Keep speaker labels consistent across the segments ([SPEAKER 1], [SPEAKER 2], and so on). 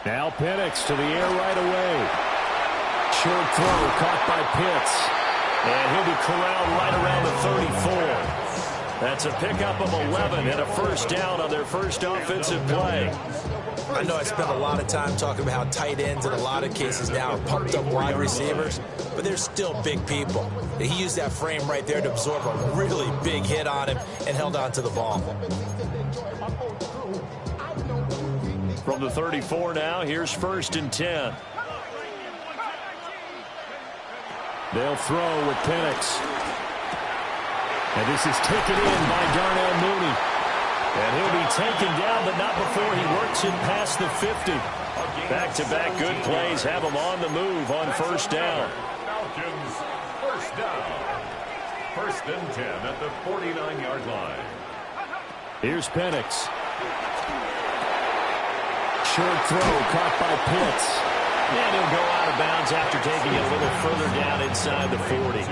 [SPEAKER 1] Now Penix to the air right away. Short throw caught by Pitts. And he'll be corralled right around the 34. That's a pickup of 11 and a first down on their first offensive play.
[SPEAKER 2] I know I spend a lot of time talking about how tight ends in a lot of cases now are pumped up wide receivers, but they're still big people. He used that frame right there to absorb a really big hit on him and held on to the ball.
[SPEAKER 1] From the 34 now, here's 1st and 10. They'll throw with Penix. And this is taken in by Darnell Mooney. And he'll be taken down, but not before he works it past the 50. Back-to-back good plays have him on the move on first down.
[SPEAKER 3] Falcons, first down. 1st and 10 at the 49-yard line.
[SPEAKER 1] Here's Penix. Short throw caught by Pitts. And he'll go out of bounds after taking it a little further down inside the 40.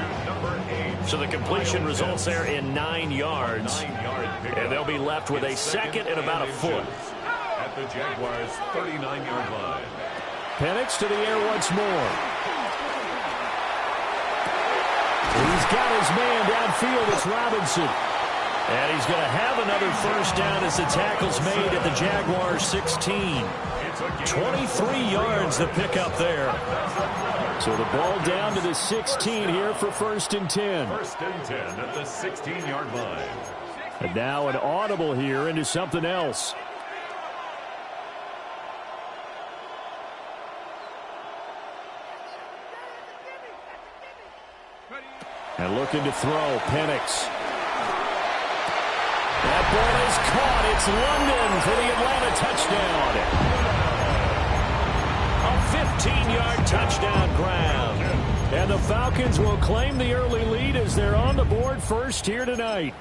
[SPEAKER 1] So the completion results there in 9 yards. And they'll be left with a second and about a foot.
[SPEAKER 3] At the Jaguars' 39-yard line.
[SPEAKER 1] Penix to the air once more. He's got his man downfield. It's Robinson. And he's going to have another first down as the tackle's made at the Jaguars' 16. 23 yards the pickup there. So the ball down to the 16 here for 1st and 10.
[SPEAKER 3] 1st and 10 at the 16-yard line.
[SPEAKER 1] And now an audible here into something else. And looking to throw, Penix. That ball is caught. It's London for the Atlanta touchdown. A 15-yard touchdown grab. And the Falcons will claim the early lead as they're on the board first here tonight.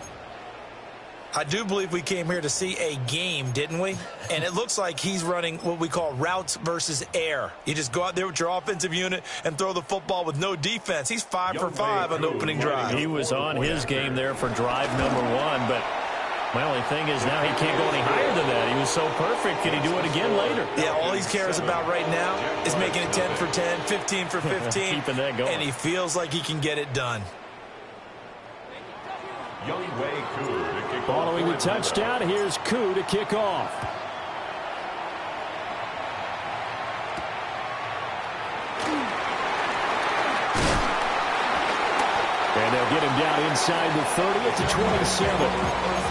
[SPEAKER 2] I do believe we came here to see a game, didn't we? And it looks like he's running what we call routes versus air. You just go out there with your offensive unit and throw the football with no defense. He's 5 for 5 on the opening drive.
[SPEAKER 1] He was on his game there for drive number 1, but my only thing is now he can't go any higher than that. He was so perfect. Can he do it again later?
[SPEAKER 2] Yeah, all he cares about right now is making it 10 for 10, 15 for 15.
[SPEAKER 1] Keeping that going.
[SPEAKER 2] And he feels like he can get it done.
[SPEAKER 1] Following the touchdown, here's Koo to kick off. And they'll get him down inside the 30 at the 27.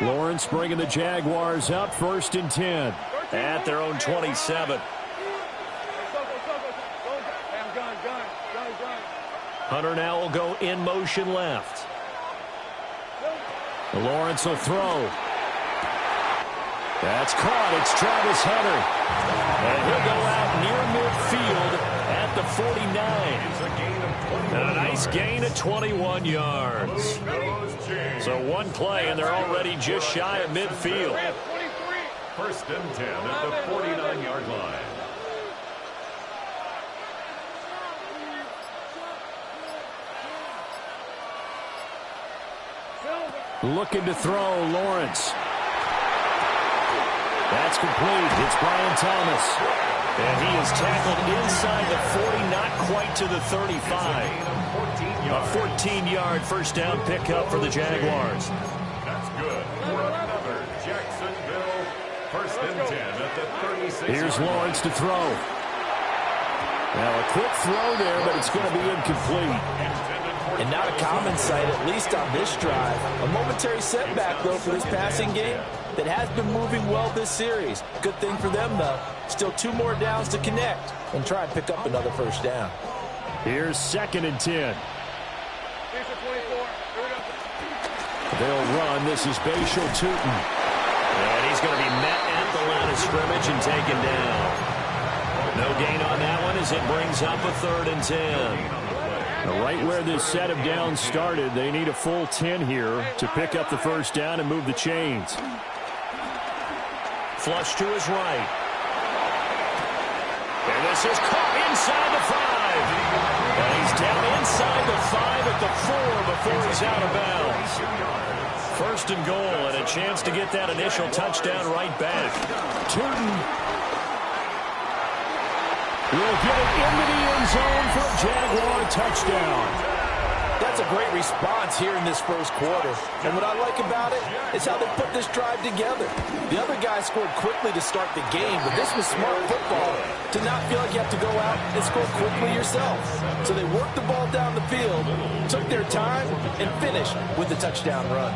[SPEAKER 1] Lawrence bringing the Jaguars up 1st and 10 at their own 27. Hunter now will go in motion left. Lawrence will throw. That's caught. It's Travis Hunter. And he'll go out near midfield at the 49. And a nice gain of 21 yards. So one play, and they're already just shy of midfield.
[SPEAKER 3] 1st and 10 at the 49-yard line.
[SPEAKER 1] Looking to throw, Lawrence. That's complete. It's Brian Thomas. And he is tackled inside the 40, not quite to the 35. A 14-yard first down pickup for the Jaguars.
[SPEAKER 3] That's good. For another Jacksonville 1st and 10 at the 36.
[SPEAKER 1] Here's Lawrence to throw. Now a quick throw there, but it's going to be incomplete.
[SPEAKER 2] And not a common sight, at least on this drive. A momentary setback, though, for this passing game that has been moving well this series. Good thing for them, though. Still 2 more downs to connect and try and pick up another first down.
[SPEAKER 1] Here's 2nd and 10. They'll run. This is Bashal Tootin. And he's going to be met at the line of scrimmage and taken down. No gain on that one as it brings up a 3rd and 10. Right where this set of downs started, they need a full 10 here to pick up the first down and move the chains. Flush to his right. And this is caught inside the 5. And he's down inside the 5 at the 4 before he's out of bounds. First and goal, and a chance to get that initial touchdown right back. Tootin will get it into the end zone for a Jaguar touchdown.
[SPEAKER 2] That's a great response here in this first quarter. And what I like about it is how they put this drive together. The other guy scored quickly to start the game, but this was smart football to not feel like you have to go out and score quickly yourself. So they worked the ball down the field, took their time, and finished with the touchdown run.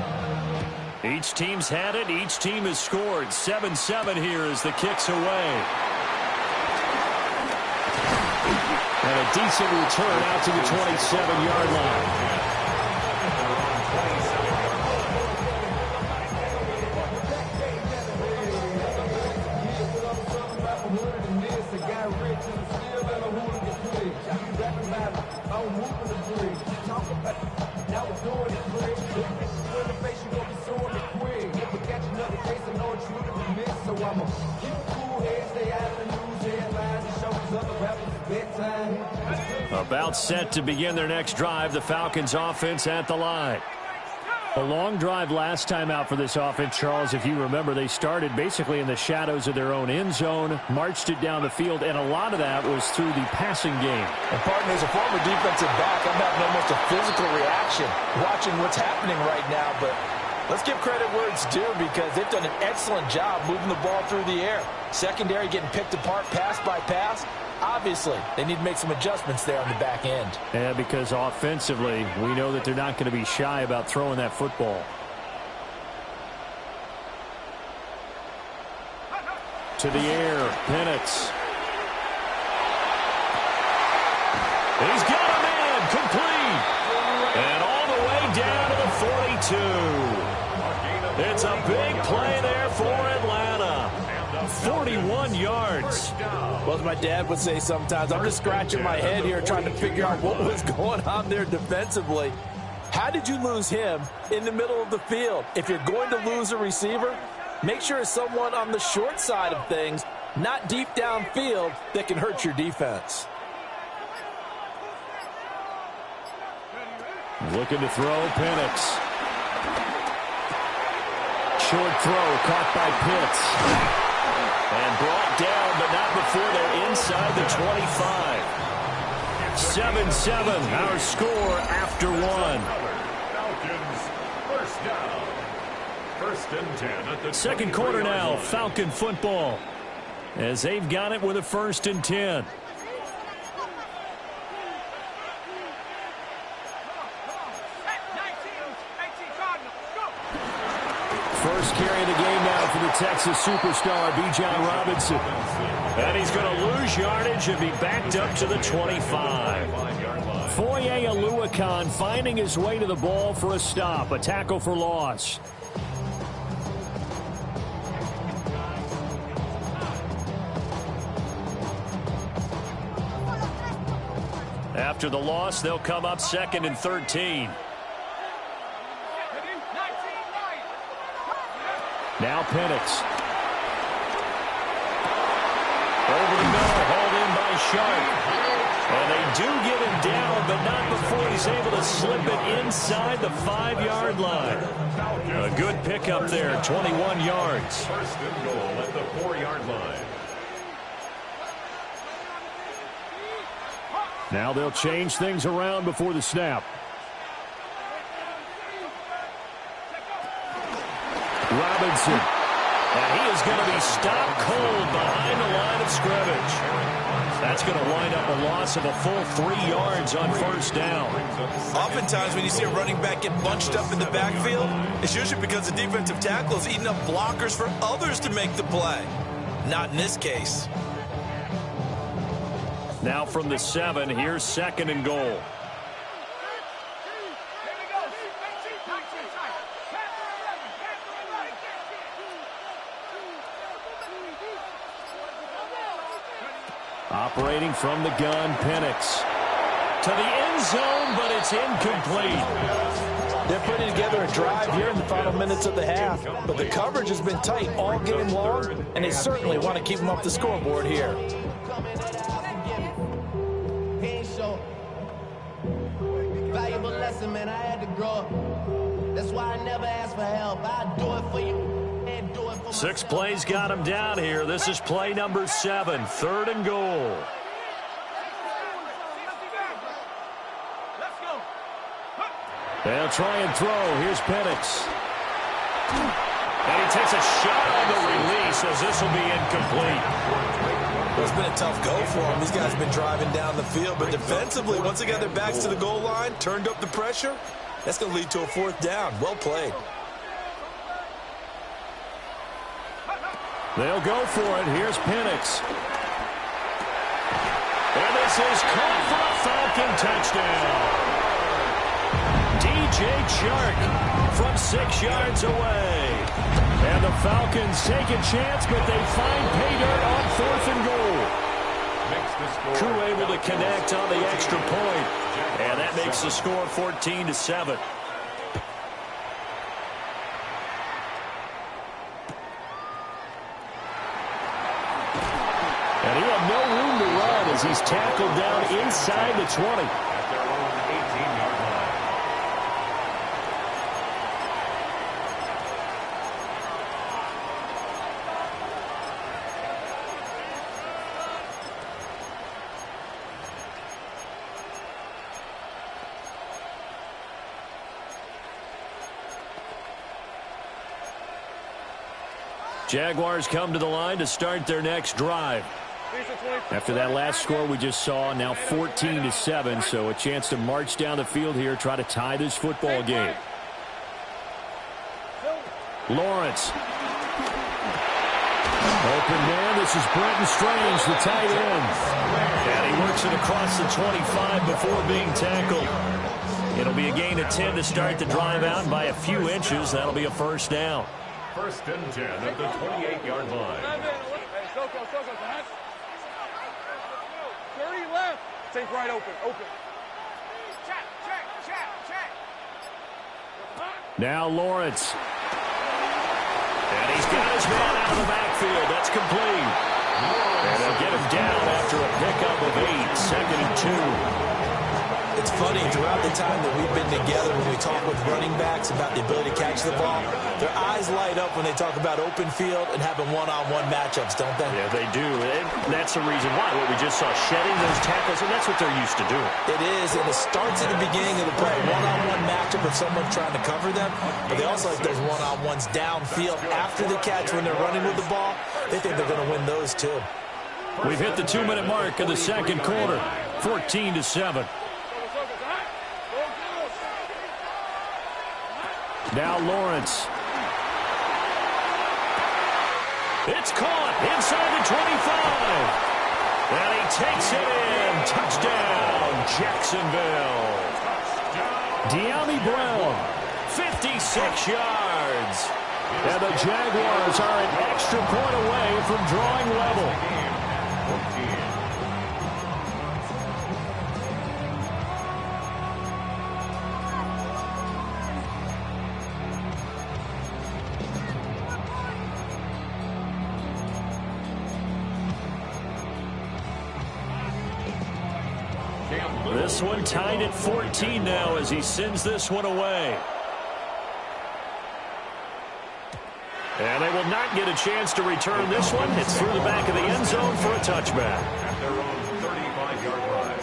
[SPEAKER 1] Each team's had it. Each team has scored. 7-7 here as the kick's away. And a decent return out to the 27-yard line. About set to begin their next drive, the Falcons offense at the line. A long drive last time out for this offense, Charles. If you remember, they started basically in the shadows of their own end zone, marched it down the field, and a lot of that was through the passing game.
[SPEAKER 2] And partner, as a former defensive back, I'm having almost a physical reaction watching what's happening right now, but let's give credit where it's due because they've done an excellent job moving the ball through the air. Secondary getting picked apart pass by pass. Obviously, they need to make some adjustments there on the back end.
[SPEAKER 1] Yeah, because offensively, we know that they're not going to be shy about throwing that football. To the air, Penix. He's got a man, complete. And all the way down to the 42. It's a big play there for Atlanta. 41 yards.
[SPEAKER 2] Well, as my dad would say sometimes, I'm just scratching my head here trying to figure out what was going on there defensively. How did you lose him in the middle of the field? If you're going to lose a receiver, make sure it's someone on the short side of things, not deep downfield, that can hurt your defense.
[SPEAKER 1] Looking to throw, Penix. Short throw, caught by Pitts. And brought down, but not before they're inside the 25. 7-7, our score after one.
[SPEAKER 3] Falcons, first down. First and 10 at the
[SPEAKER 1] Second quarter now, Falcon football. As they've got it with a 1st and 10. First carry of the game now for the Texas superstar, Bijan Robinson. And he's going to lose yardage and be backed up to the 25. Foye Oluokun finding his way to the ball for a stop, a tackle for loss. After the loss, they'll come up 2nd and 13. Now Penix. Over the middle, hauled in by Sharp. And they do get him down, but not before he's able to slip it inside the 5-yard line. A good pickup there, 21 yards.
[SPEAKER 3] First and goal at the 4-yard line.
[SPEAKER 1] Now they'll change things around before the snap. Robinson. And he is going to be stopped cold behind the line of scrimmage. That's going to wind up a loss of a full 3 yards on first down.
[SPEAKER 4] Oftentimes when you see a running back get bunched up in the backfield, it's usually because the defensive tackle is eating up blockers for others to make the play. Not in this case.
[SPEAKER 1] Now from the 7, here's 2nd and goal. Operating from the gun, Penix. To the end zone, but it's incomplete.
[SPEAKER 2] They're putting together a drive here in the final minutes of the half, but the coverage has been tight all game long, and they certainly want to keep them off the scoreboard here.
[SPEAKER 5] man. I had to grow up. That's why I never ask for help. I do it for you and do it for myself.
[SPEAKER 1] 6 plays got him down here. This is play number 7, 3rd and goal. They'll try and throw. Here's Penix. And he takes a shot on the release as this will be incomplete.
[SPEAKER 2] It's been a tough go for him. These guys have been driving down the field, but defensively, once they got their backs to the goal line, turned up the pressure, that's going to lead to a 4th down. Well played.
[SPEAKER 1] They'll go for it. Here's Penix. And this is caught for a Falcon touchdown. DJ Chark from 6 yards away. And the Falcons take a chance, but they find pay dirt on 4th and goal. Crew able to connect on the extra point. And that makes the score 14-7. And he had no room to run as he's tackled down inside the 20. Jaguars come to the line to start their next drive. After that last score we just saw, now 14-7, so a chance to march down the field here, try to tie this football game. Lawrence. Open man, this is Brenton Strange, the tight end. And he works it across the 25 before being tackled. It'll be a gain of 10 to start the drive out, and by a few inches, that'll be a 1st down.
[SPEAKER 3] 1st and 10 at the 28-yard line.
[SPEAKER 6] 30 left. Take right open. Check.
[SPEAKER 1] Now Lawrence. And he's got his man out of the backfield. That's complete. And they'll get him down after a pickup of 8. 2nd and 2.
[SPEAKER 2] It's funny, throughout the time that we've been together, when we talk with running backs about the ability to catch the ball, their eyes light up when they talk about open field and having one-on-one matchups, don't they?
[SPEAKER 1] Yeah, they do. And that's the reason why. What we just saw, shedding those tackles, and that's what they're used to doing.
[SPEAKER 2] It is, and it starts at the beginning of the play. One-on-one matchup if someone's trying to cover them, but they also like those one-on-ones downfield after the catch when they're running with the ball. They think they're going to win those, too.
[SPEAKER 1] We've hit the 2-minute mark of the 2nd quarter, 14-7. Now Lawrence. It's caught inside the 25. And he takes it in. Touchdown, Jacksonville. De'Ami Brown, 56 yards. And the Jaguars are an extra point away from drawing level. This one tied at 14 now as he sends this one away. And they will not get a chance to return this one. It's through the back of the end zone for a touchback.
[SPEAKER 3] At their own 35-yard line.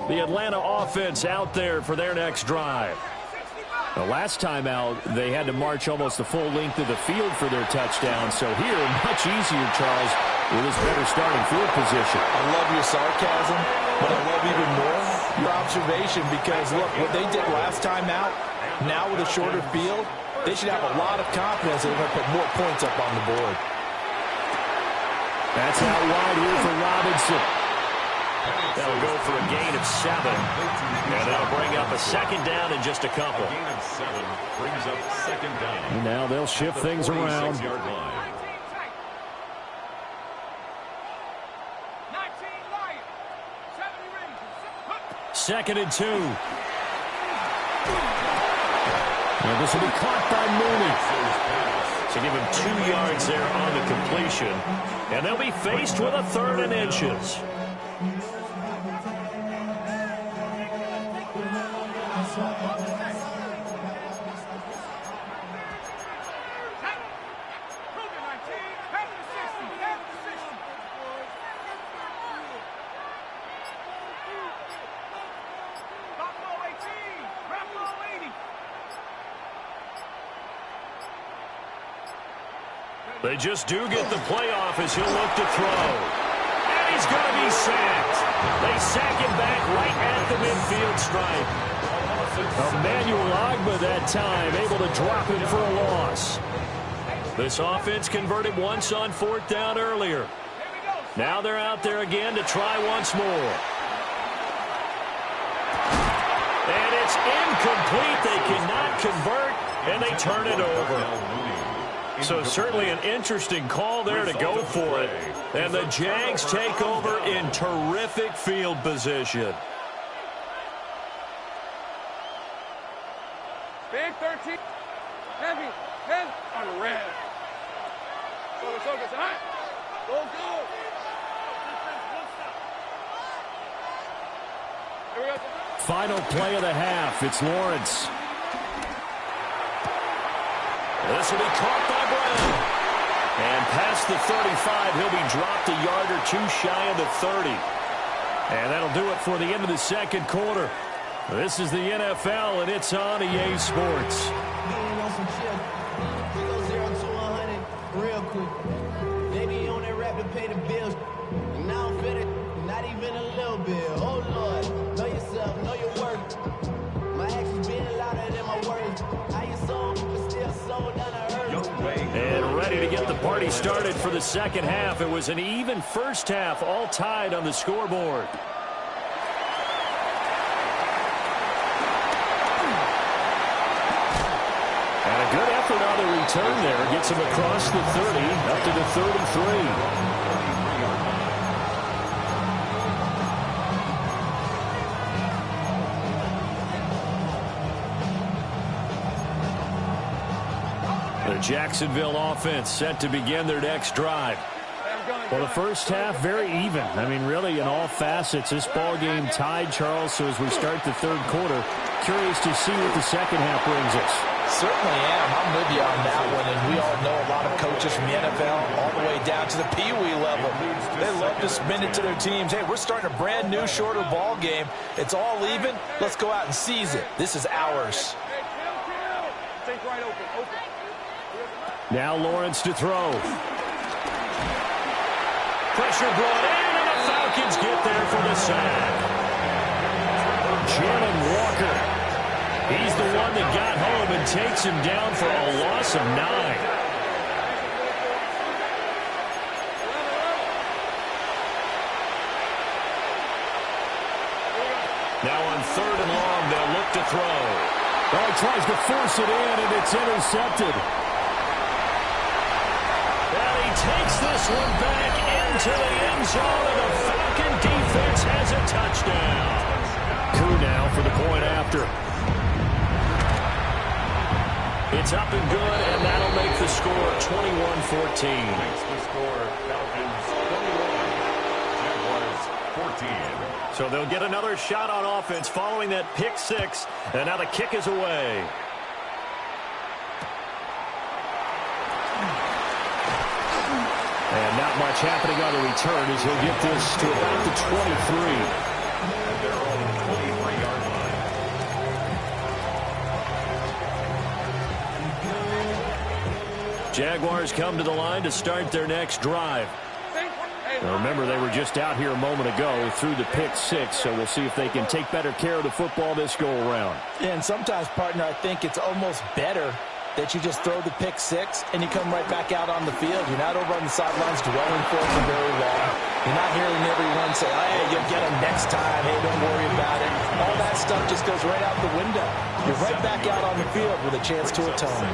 [SPEAKER 1] The Atlanta offense out there for their next drive. The last time out, they had to march almost the full length of the field for their touchdown. So here, much easier, Charles, with his better starting field position.
[SPEAKER 2] I love your sarcasm, but I love even more your observation because, look, what they did last time out, now with a shorter field, they should have a lot of confidence that they're going to put more points up on the board.
[SPEAKER 1] That's out wide here for Robinson. That'll go for a gain of 7. And that'll bring up a 2nd down in just a couple.
[SPEAKER 3] A gain of 7 brings up 2nd down.
[SPEAKER 1] And now they'll shift things around.
[SPEAKER 3] 46-yard line.
[SPEAKER 1] 2nd and 2. And this will be caught by Mooney. So give him 2 yards there on the completion. And they'll be faced with a 3rd and inches. They just do get the playoff as he'll look to throw. And he's going to be sacked. They sack him back right at the midfield stripe. Emmanuel Ogbah that time able to drop him for a loss. This offense converted once on 4th down earlier. Now they're out there again to try once more. And it's incomplete. They cannot convert, and they turn it over. So certainly an interesting call there to go for it. And the Jags take over in terrific field position.
[SPEAKER 6] Big 13. Heavy. Heavy. On the red. Focus. Go. Here we go.
[SPEAKER 1] Final play of the half. It's Lawrence. This will be caught by Brown. And past the 35, he'll be dropped a yard or 2 shy of the 30. And that'll do it for the end of the 2nd quarter. This is the NFL, and it's on EA Sports.
[SPEAKER 5] Real quick. Baby on that rap to pay the bills. And now I'm fitted, not even a little bit. Oh, Lord, know yourself, know your worth. My actions being louder than my words. How you sold, but still sold down the earth.
[SPEAKER 1] And ready to get the party started for the 2nd half. It was an even first half, all tied on the scoreboard. And a good effort on the return there. Gets him across the 30, up to the 33. The Jacksonville offense set to begin their next drive. Well, the first half, very even. I mean, really, in all facets, this ball game tied, Charles. So as we start the 3rd quarter, curious to see what the 2nd half brings us.
[SPEAKER 2] Certainly am. I'm with you on that one. And we all know a lot of coaches from the NFL all the way down to the Pee-wee level. They love to spin it to their teams. Hey, we're starting a brand new, shorter ball game. It's all even. Let's go out and seize it. This is ours.
[SPEAKER 6] Think right open.
[SPEAKER 1] Now Lawrence to throw. Pressure brought in, and the Falcons get there for the sack. Jalen Walker. He's the one that got home and takes him down for a loss of 9. Now on 3rd and long, they'll look to throw.
[SPEAKER 7] Oh, he tries to force it in, and it's intercepted.
[SPEAKER 1] And he takes this one back into the end zone, and the Falcon defense has a touchdown. Coup now for the point after. It's up and good, and that'll make the score 21-14.
[SPEAKER 3] Makes the score Falcons 21, Jaguars 14.
[SPEAKER 1] So they'll get another shot on offense following that pick 6, and now the kick is away. And not much happening on the return as he'll get this to about the 23.
[SPEAKER 3] Their own 23-yard line.
[SPEAKER 1] Jaguars come to the line to start their next drive. Now remember, they were just out here a moment ago through the pick 6, so we'll see if they can take better care of the football this go-around.
[SPEAKER 2] And sometimes, partner, I think it's almost better that you just throw the pick 6 and you come right back out on the field. You're not over on the sidelines dwelling for it for very long. You're not hearing everyone say, hey, you'll get them next time. Hey, don't worry about it. All that stuff just goes right out the window. You're right back out on the field with a chance to atone.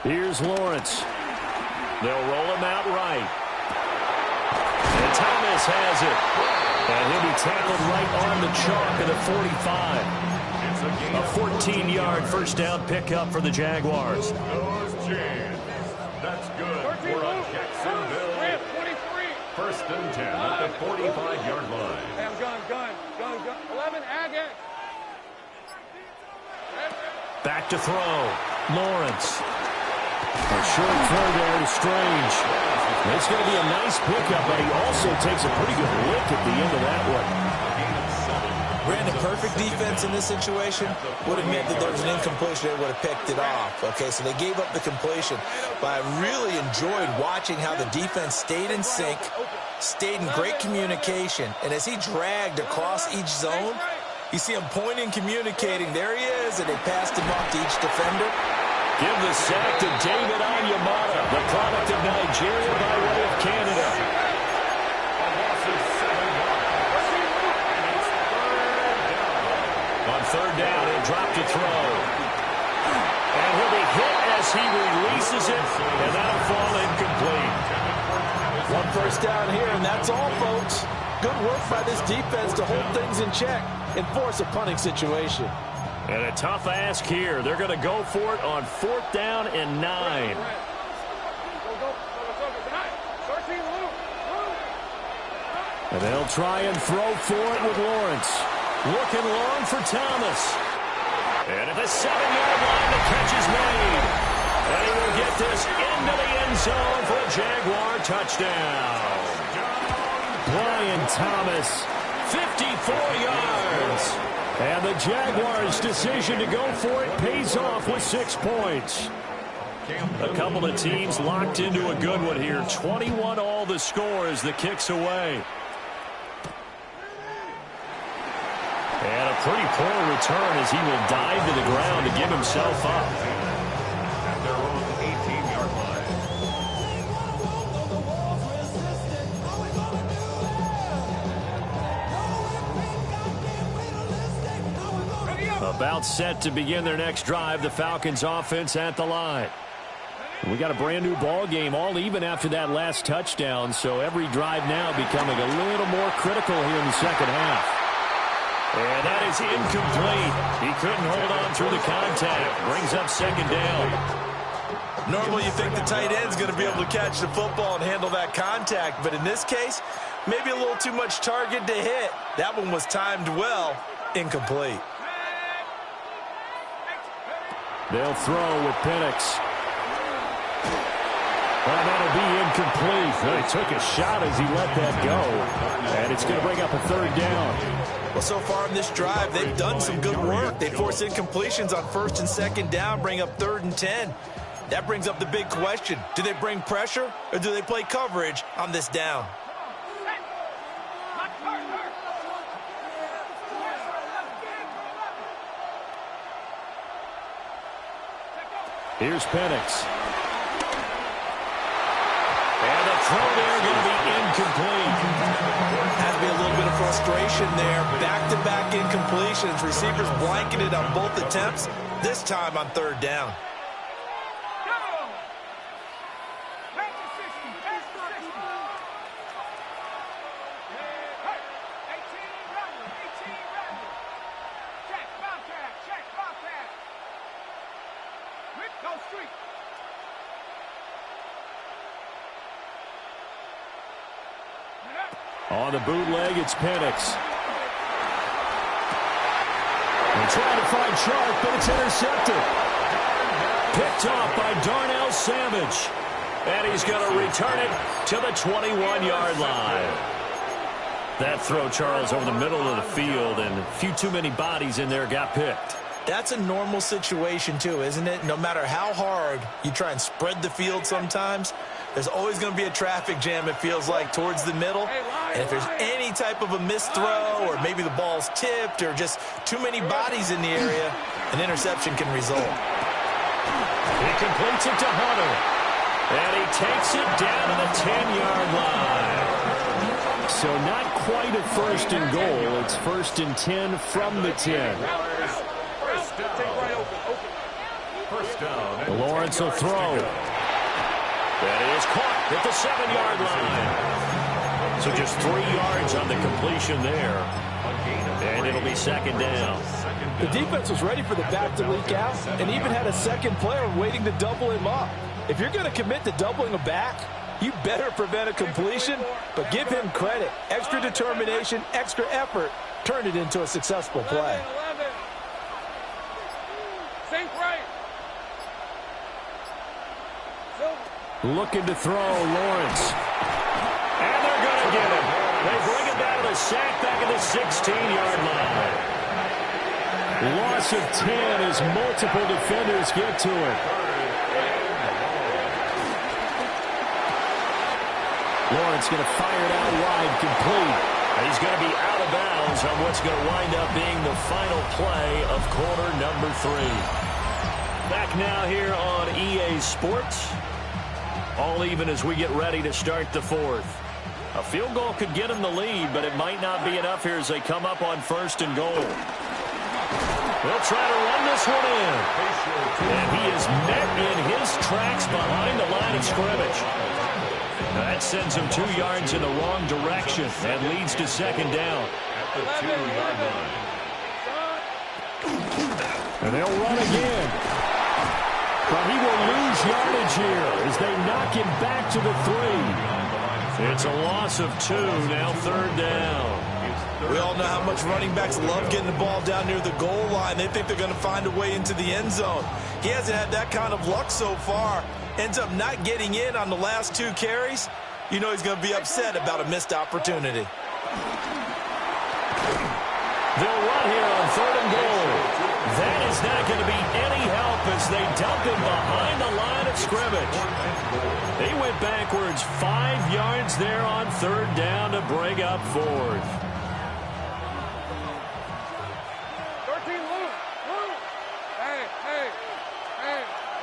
[SPEAKER 1] Here's Lawrence. They'll roll him out right. And Thomas has it. And he'll be tackled right on the chalk of the 45. A 14-yard first down pickup for the Jaguars.
[SPEAKER 3] That's good for a Jacksonville. First and 10 at the 45-yard line.
[SPEAKER 6] Hey, I'm gun. 11, Agate.
[SPEAKER 1] Back to throw. Lawrence. A short throw there to Strange. It's going to be a nice pickup, but he also takes a pretty good lick at the end of that one.
[SPEAKER 2] Brandon, perfect defense in this situation would have meant that there was an incompletion. They would have picked it off. Okay, so they gave up the completion. But I really enjoyed watching how the defense stayed in sync, stayed in great communication. And as he dragged across each zone, you see him pointing, communicating. There he is, and they passed him off to each defender.
[SPEAKER 1] Give the sack to David Onyemata, the product of Nigeria by way of Canada. On third down, he'll drop to throw. And he'll be hit as he releases it, and that'll fall incomplete.
[SPEAKER 2] One first down here, and that's all, folks. Good work by this defense to hold things in check and force a punting situation.
[SPEAKER 1] And a tough ask here. They're going to go for it on 4th down and 9. And they'll try and throw for it with Lawrence. Looking long for Thomas. And at the 7-yard line, the catch is made. And he will get this into the end zone for a Jaguar touchdown. Brian Thomas, 54 yards. And the Jaguars' decision to go for it pays off with 6 points. A couple of teams locked into a good one here. 21 all the score as the kick's away. And a pretty poor return as he will dive to the ground to give himself up.
[SPEAKER 3] At their own 18-yard line.
[SPEAKER 1] About set to begin their next drive. The Falcons offense at the line. We got a brand new ball game, all even after that last touchdown. So every drive now becoming a little more critical here in the second half. And that is incomplete. He couldn't hold on through the contact. Brings up second down.
[SPEAKER 2] Normally you think the tight end's going to be able to catch the football and handle that contact. But in this case, maybe a little too much target to hit. That one was timed well. Incomplete.
[SPEAKER 1] They'll throw with Penix. Well, that'll be incomplete. Well, he took a shot as he let that go. And it's going to bring up a third down.
[SPEAKER 2] Well, so far in this drive, they've done some good work. They force incompletions on 1st and 2nd down, bring up 3rd and 10. That brings up the big question. Do they bring pressure or do they play coverage on this down?
[SPEAKER 1] Here's Penix. And the throw there going to be incomplete.
[SPEAKER 2] Has to be a little bit of frustration there. Back-to-back incompletions. Receivers blanketed on both attempts, this time on 3rd down.
[SPEAKER 1] On the bootleg, it's Penix. They're trying to find Sharp, but it's intercepted. Picked off by Darnell Savage. And he's going to return it to the 21-yard line. That throw, Charles, over the middle of the field, and a few too many bodies in there got picked.
[SPEAKER 2] That's a normal situation, too, isn't it? No matter how hard you try and spread the field sometimes, there's always going to be a traffic jam, it feels like, towards the middle. And if there's any type of a missed throw or maybe the ball's tipped or just too many bodies in the area, an interception can result.
[SPEAKER 1] He completes it to Hunter. And he takes it down to the 10-yard line. So not quite a 1st and goal. It's 1st and 10 from the 10.
[SPEAKER 3] First down.
[SPEAKER 1] Lawrence will throw. That is caught at the 7-yard line. So just 3 yards on the completion there. And it'll be second down.
[SPEAKER 2] The defense was ready for the back to leak out and even had a second player waiting to double him up. If you're going to commit to doubling a back, you better prevent a completion, but give him credit. Extra determination, extra effort, turned it into a successful play.
[SPEAKER 6] 11. Sink right.
[SPEAKER 7] Looking to throw, Lawrence.
[SPEAKER 1] And they're going to get him. They bring him down to the sack back at the 16-yard line.
[SPEAKER 7] Loss of 10 as multiple defenders get to it. Lawrence going to fire it out wide, complete.
[SPEAKER 1] He's going to be out of bounds on what's going to wind up being the final play of quarter number 3. Back now here on EA Sports. All even as we get ready to start the 4th. A field goal could get them the lead, but it might not be enough here as they come up on 1st and goal. They'll try to run this one in. And he is met in his tracks behind the line of scrimmage. That sends him 2 yards in the wrong direction and leads to second down.
[SPEAKER 3] At the 2-yard line.
[SPEAKER 7] And they'll run again. But he will lose yardage here as they knock him back to the 3.
[SPEAKER 1] It's a loss of 2, now 3rd down.
[SPEAKER 4] We all know how much running backs love getting the ball down near the goal line. They think they're going to find a way into the end zone. He hasn't had that kind of luck so far. Ends up not getting in on the last 2 carries. You know he's going to be upset about a missed opportunity.
[SPEAKER 1] They'll run here on 3rd and goal. That is not going to be any help as they dump him behind the line of scrimmage. They went backwards 5 yards there on 3rd down to bring up 4th.
[SPEAKER 6] 13, Luke. Hey.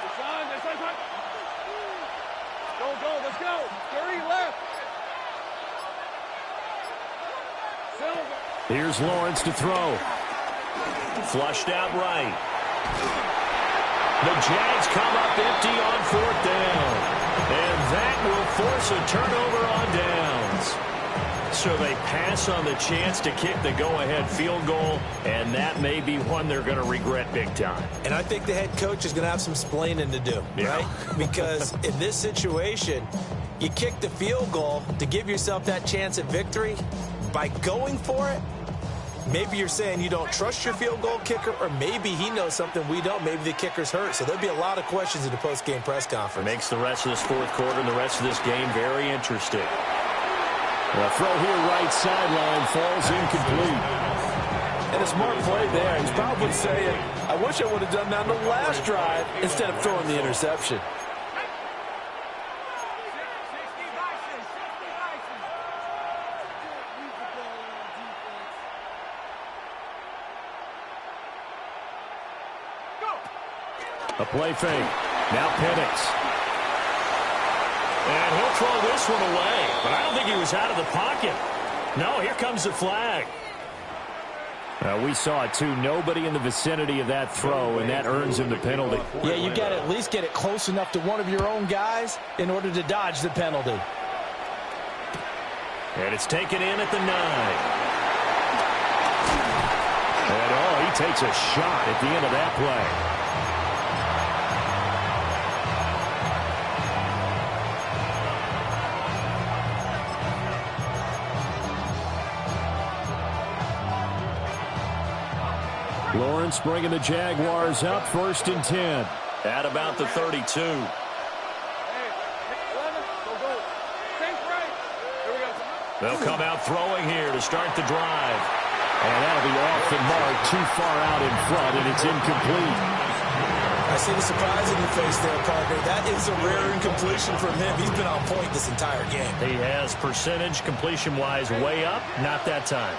[SPEAKER 6] Deshaun. Go. Let's go. 30 left. Silver.
[SPEAKER 7] Here's Lawrence to throw.
[SPEAKER 1] Flushed out right. The Jags come up empty on 4th down. And that will force a turnover on downs. So they pass on the chance to kick the go-ahead field goal, and that may be one they're going to regret big time.
[SPEAKER 2] And I think the head coach is going to have some splaining to do, right? Because in this situation, you kick the field goal to give yourself that chance at victory. By going for it, maybe you're saying you don't trust your field goal kicker, or maybe he knows something we don't. Maybe the kicker's hurt. So there'll be a lot of questions in the post-game press conference.
[SPEAKER 1] Makes the rest of this 4th quarter and the rest of this game very interesting.
[SPEAKER 7] The throw here right sideline falls incomplete.
[SPEAKER 2] And a smart play there. He's probably saying, I wish I would have done that on the last drive instead of throwing the interception.
[SPEAKER 7] A play fake. Now Penix.
[SPEAKER 1] And he'll throw this one away. But I don't think he was out of the pocket. No, here comes the flag.
[SPEAKER 7] We saw it, too. Nobody in the vicinity of that throw, and that earns him the penalty.
[SPEAKER 2] Yeah, you got to at least get it close enough to one of your own guys in order to dodge the penalty.
[SPEAKER 1] And it's taken in at the 9.
[SPEAKER 7] And, he takes a shot at the end of that play. Lawrence bringing the Jaguars up 1st and 10.
[SPEAKER 1] At about the 32.
[SPEAKER 6] Hey, 11. Go. Sink right. Here we go.
[SPEAKER 1] They'll come out throwing here to start the drive.
[SPEAKER 7] And that'll be off the mark, too far out in front, and it's incomplete.
[SPEAKER 2] I see the surprise in your face there, partner. That is a rare incompletion from him. He's been on point this entire game.
[SPEAKER 1] He has percentage completion-wise way up. Not that time.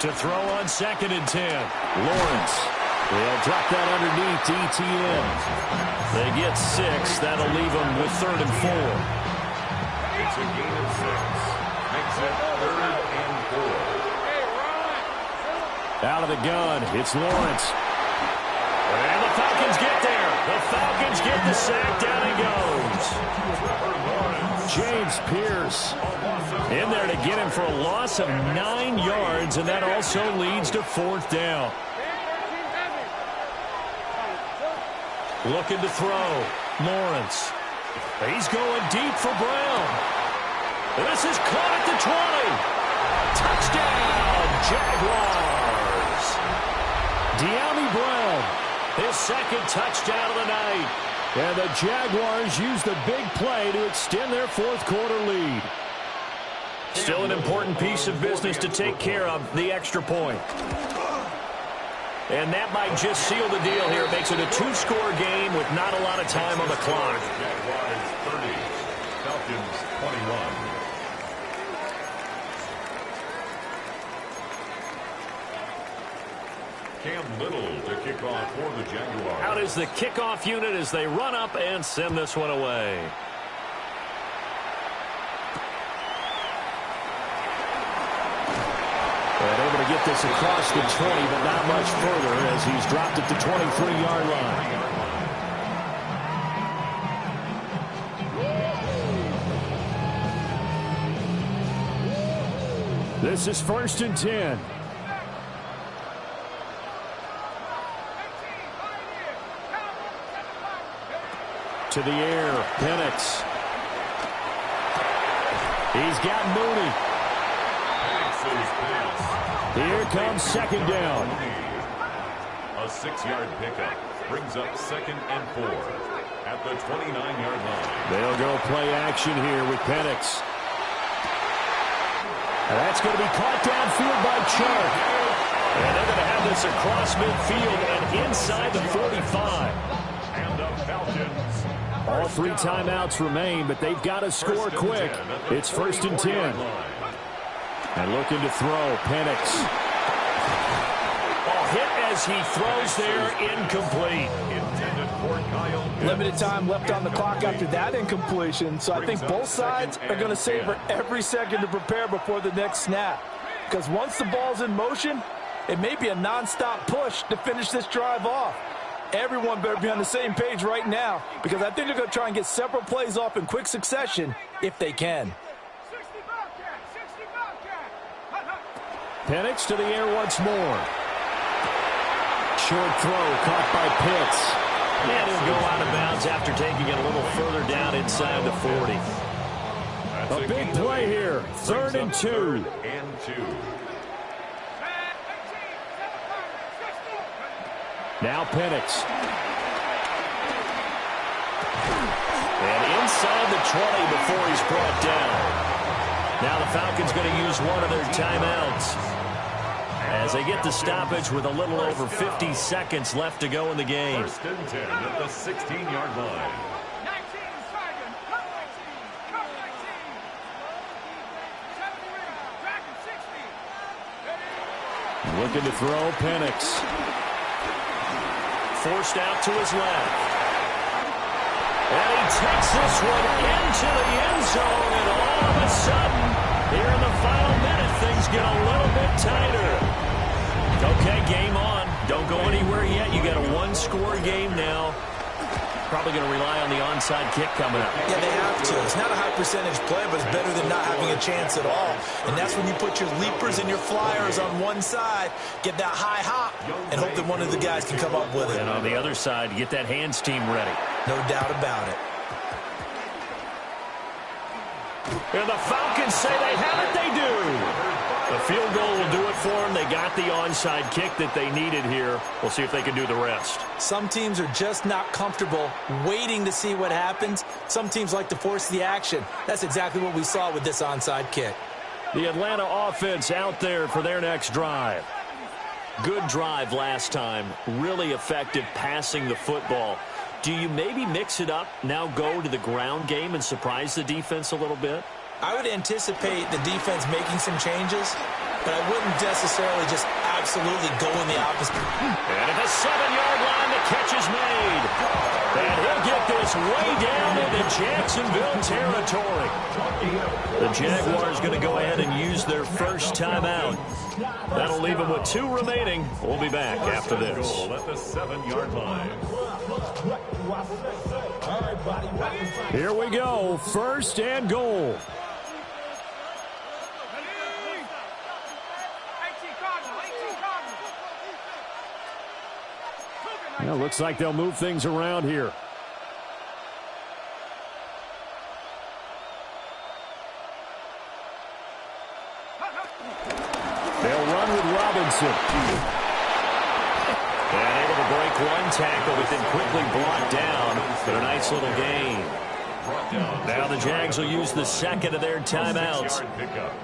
[SPEAKER 1] To throw on 2nd and 10.
[SPEAKER 7] Lawrence. They'll drop that underneath to ETN.
[SPEAKER 1] They get 6. That'll leave them with 3rd and 4.
[SPEAKER 3] It's a gain of 6. Makes it 3rd and 4.
[SPEAKER 7] Out of the gun. It's Lawrence.
[SPEAKER 1] And the Falcons get there. The Falcons get the sack.
[SPEAKER 7] Jaguars. In there to get him for a loss of 9 yards, and that also leads to 4th down. Looking to throw. Lawrence. He's going deep for Brown. This is caught at the 20. Touchdown, Jaguars. De'Ami Brown, his 2nd touchdown of the night. And the Jaguars use the big play to extend their 4th quarter lead.
[SPEAKER 1] Still an important piece of business to take care of, the extra point. And that might just seal the deal here. It makes it a 2-score game with not a lot of time on the clock.
[SPEAKER 3] Jaguars 30, Falcons 21. Cam Little to kick off for the Jaguars.
[SPEAKER 1] Out is the kickoff unit as they run up and send this one away.
[SPEAKER 7] And able to get this across the 20, but not much further as he's dropped at the 23-yard line. This is 1st and 10. To the air, Penix. He's got Mooney. Here comes 2nd down.
[SPEAKER 3] A 6-yard pickup brings up 2nd and 4 at the 29-yard line.
[SPEAKER 7] They'll go play action here with Penix. And that's going to be caught downfield by Chark.
[SPEAKER 1] And they're going to have this across midfield and inside the 45.
[SPEAKER 3] And the Falcons.
[SPEAKER 7] All 3 timeouts remain, but they've got to score quick. It's 1st and 10. And looking to throw, Penix.
[SPEAKER 1] Ball hit as he throws there, incomplete.
[SPEAKER 2] Limited time left on the clock after that incompletion, so I think both sides are going to savor every second to prepare before the next snap. Because once the ball's in motion, it may be a nonstop push to finish this drive off. Everyone better be on the same page right now, because I think they're going to try and get several plays off in quick succession if they can.
[SPEAKER 7] Penix to the air once more. Short throw caught by Pitts.
[SPEAKER 1] And he'll go out of bounds after taking it a little further down inside the 40.
[SPEAKER 7] A big play here. 3rd and 2. Now Penix.
[SPEAKER 1] And inside the 20 before he's brought down. Now the Falcons going to use one of their timeouts as they get the stoppage with a little over 50 seconds left to go in the game.
[SPEAKER 3] 1st and 10 at the 16-yard line.
[SPEAKER 7] Looking to throw, Penix.
[SPEAKER 1] Forced out to his left. And he takes this one into the end zone, and all of a sudden, here in the final minute, things get a little bit tighter. Okay, game on. Don't go anywhere yet. You got a 1-score game now. Probably going to rely on the onside kick coming up.
[SPEAKER 4] Yeah, they have to. It's not a high percentage play, but it's better than not having a chance at all. And that's when you put your leapers and your flyers on one side, get that high hop, and hope that one of the guys can come up with it.
[SPEAKER 1] And on the other side, get that hands team ready.
[SPEAKER 4] No doubt about it.
[SPEAKER 1] And the Falcons say they have it, they do. The field goal will do it for them. They got the onside kick that they needed here. We'll see if they can do the rest.
[SPEAKER 2] Some teams are just not comfortable waiting to see what happens. Some teams like to force the action. That's exactly what we saw with this onside kick.
[SPEAKER 7] The Atlanta offense out there for their next drive.
[SPEAKER 1] Good drive last time. Really effective passing the football. Do you maybe mix it up, now go to the ground game and surprise the defense a little bit?
[SPEAKER 2] I would anticipate the defense making some changes, but I wouldn't necessarily just absolutely go in the opposite.
[SPEAKER 1] And at the 7-yard line, the catch is made. And he'll get this way down into Jacksonville territory. The Jaguars going to go ahead and use their first timeout. That'll leave them with 2 remaining. We'll be back after this.
[SPEAKER 3] At the 7-yard line.
[SPEAKER 7] Here we go. 1st and goal. Well, looks like they'll move things around here. They'll run with Robinson.
[SPEAKER 1] And able to break one tackle, but then quickly brought down for a nice little gain. Now the Jags will use the second of their timeouts.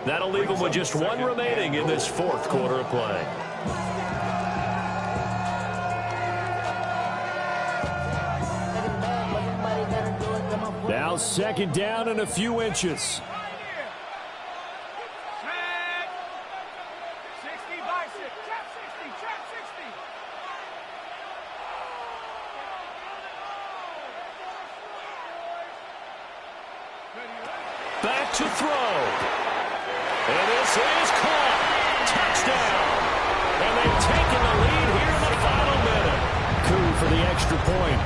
[SPEAKER 1] That'll leave them with just one remaining in this fourth quarter of play.
[SPEAKER 7] Now second down and a few inches.
[SPEAKER 1] Back to throw. And this is caught. Touchdown. And they've taken the lead here in the final minute.
[SPEAKER 7] Coup for the extra point.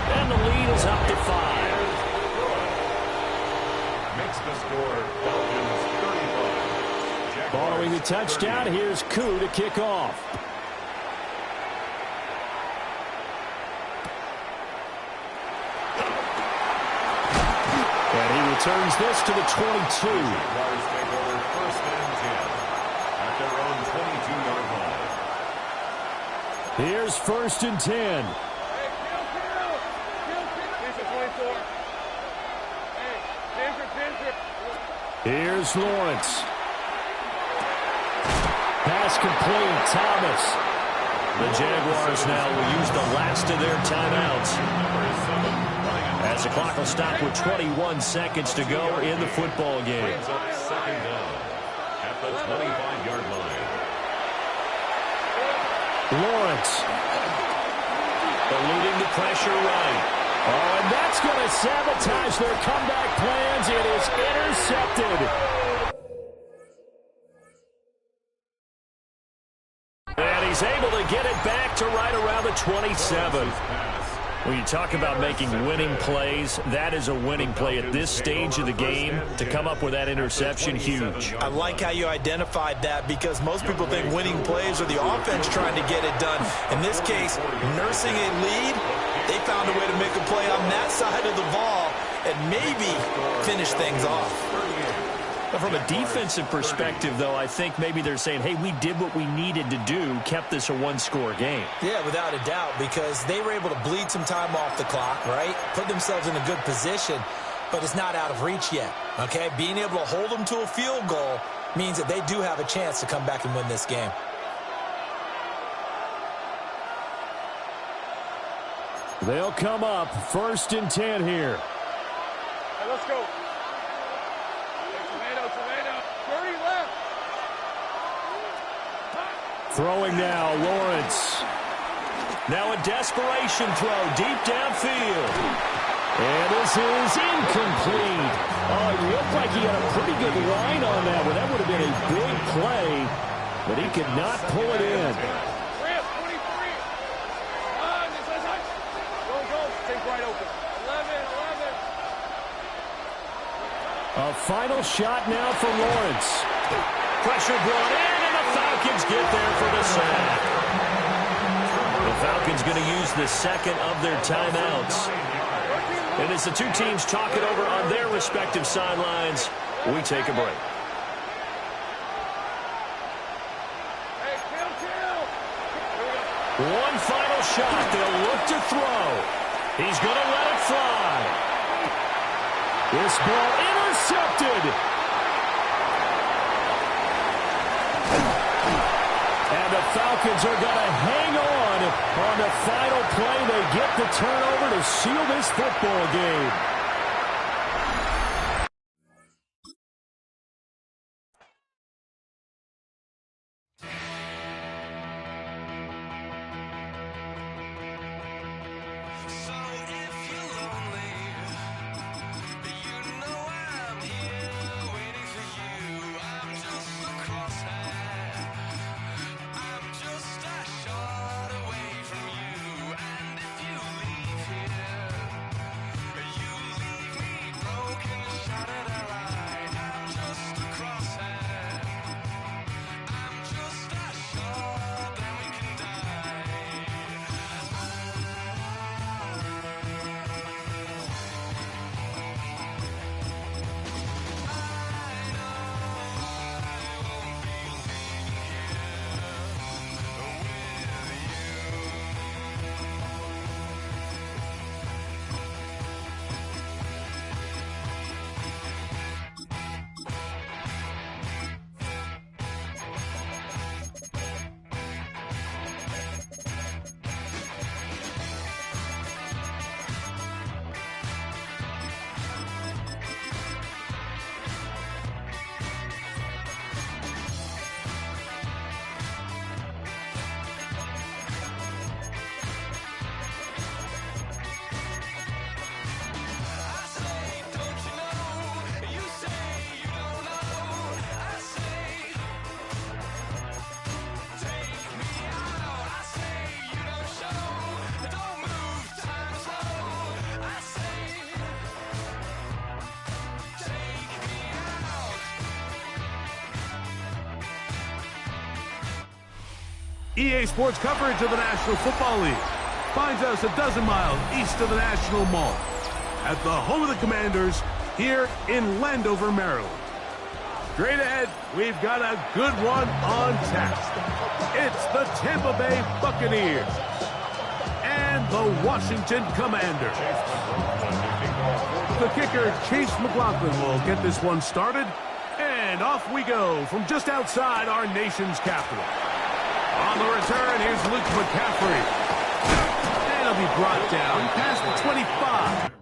[SPEAKER 1] And the lead is up to 5.
[SPEAKER 3] Makes the score Falcons 35.
[SPEAKER 7] Following the touchdown, here's Coup to kick off. And he returns this to the 22.
[SPEAKER 3] Jaguars take over first and 10 at their own 22-yard line.
[SPEAKER 7] Here's first and 10. Here's Lawrence. Pass complete, Thomas.
[SPEAKER 1] The Jaguars now will use the last of their timeouts, as the clock will stop with 21 seconds to go in the football game.
[SPEAKER 3] Brings up second down at the 25-yard line.
[SPEAKER 7] Lawrence.
[SPEAKER 1] Eluding the pressure right.
[SPEAKER 7] Oh, and that's going to sabotage their comeback plans. It is intercepted.
[SPEAKER 1] And he's able to get it back to right around the 27. When you talk about making winning plays, that is a winning play at this stage of the game. To come up with that interception, huge.
[SPEAKER 4] I like how you identified that, because most people think winning plays are the offense trying to get it done. In this case, nursing a lead, they found a way to make a play on that side of the ball and maybe finish things off.
[SPEAKER 1] From a defensive perspective, though, I think maybe they're saying, hey, we did what we needed to do, kept this a one-score game.
[SPEAKER 2] Yeah, without a doubt, because they were able to bleed some time off the clock, right? Put themselves in a good position, but it's not out of reach yet, okay? Being able to hold them to a field goal means that they do have a chance to come back and win this game.
[SPEAKER 7] They'll come up first and 10 here.
[SPEAKER 6] Hey, let's go. Tomato. 30 left.
[SPEAKER 7] Throwing now, Lawrence.
[SPEAKER 1] Now a desperation throw deep downfield.
[SPEAKER 7] And this is incomplete. Oh, it looked like he had a pretty good line on that one. That would have been a big play, but he could not pull it in.
[SPEAKER 6] Right open. 11.
[SPEAKER 7] A final shot now for Lawrence.
[SPEAKER 1] Pressure brought in, and the Falcons get there for the sack. The Falcons going to use the second of their timeouts. And as the two teams talk it over on their respective sidelines, we take a break. One final shot. They'll look to throw. He's going to let it fly.
[SPEAKER 7] This ball intercepted. And the Falcons are going to hang on the final play. They get the turnover to seal this football game.
[SPEAKER 8] EA Sports coverage of the National Football League finds us a dozen miles east of the National Mall at the home of the Commanders here in Landover, Maryland. Straight ahead, we've got a good one on tap. It's the Tampa Bay Buccaneers and the Washington Commanders. The kicker, Chase McLaughlin, will get this one started. And off we go from just outside our nation's capital. On the return, here's Luke McCaffrey. And he'll be brought down past the 25.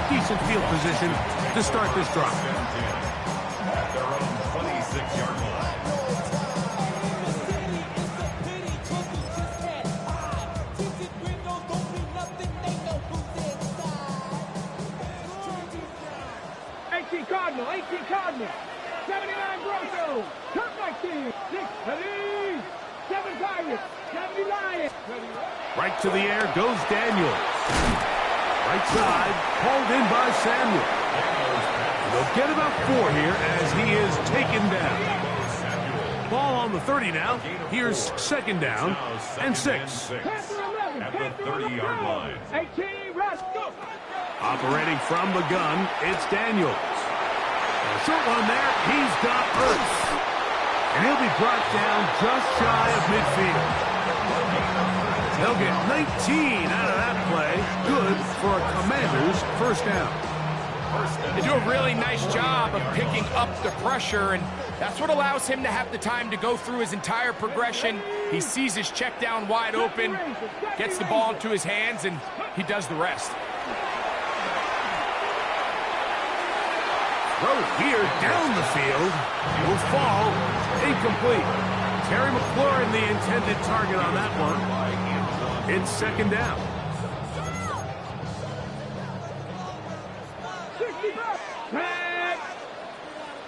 [SPEAKER 8] Decent field position to start this drive.
[SPEAKER 3] At their own 26-yard line.
[SPEAKER 6] Cardinal, 18 Cardinal, 79 Broncos, top 19, 6 Phillies, 7 Tigers, 70 Lions.
[SPEAKER 8] Right to the air goes Daniels. Right side, hauled in by Samuel. They'll get about 4 here as he is taken down. Ball on the 30 now. Here's second down and 6.
[SPEAKER 3] At the 30-yard line.
[SPEAKER 6] 18 Russ, go.
[SPEAKER 8] Operating from the gun, it's Daniels. A short one there, he's got Ertz. And he'll be brought down just shy of midfield. They'll get 19 out of that play. Good for a Commanders first down.
[SPEAKER 9] They do a really nice job of picking up the pressure, and that's what allows him to have the time to go through his entire progression. He sees his check down wide open, gets the ball into his hands, and he does the rest.
[SPEAKER 8] Throw here down the field. Will fall. Incomplete. Terry McLaurin, the intended target on that one. It's second down.
[SPEAKER 6] 60 bucks.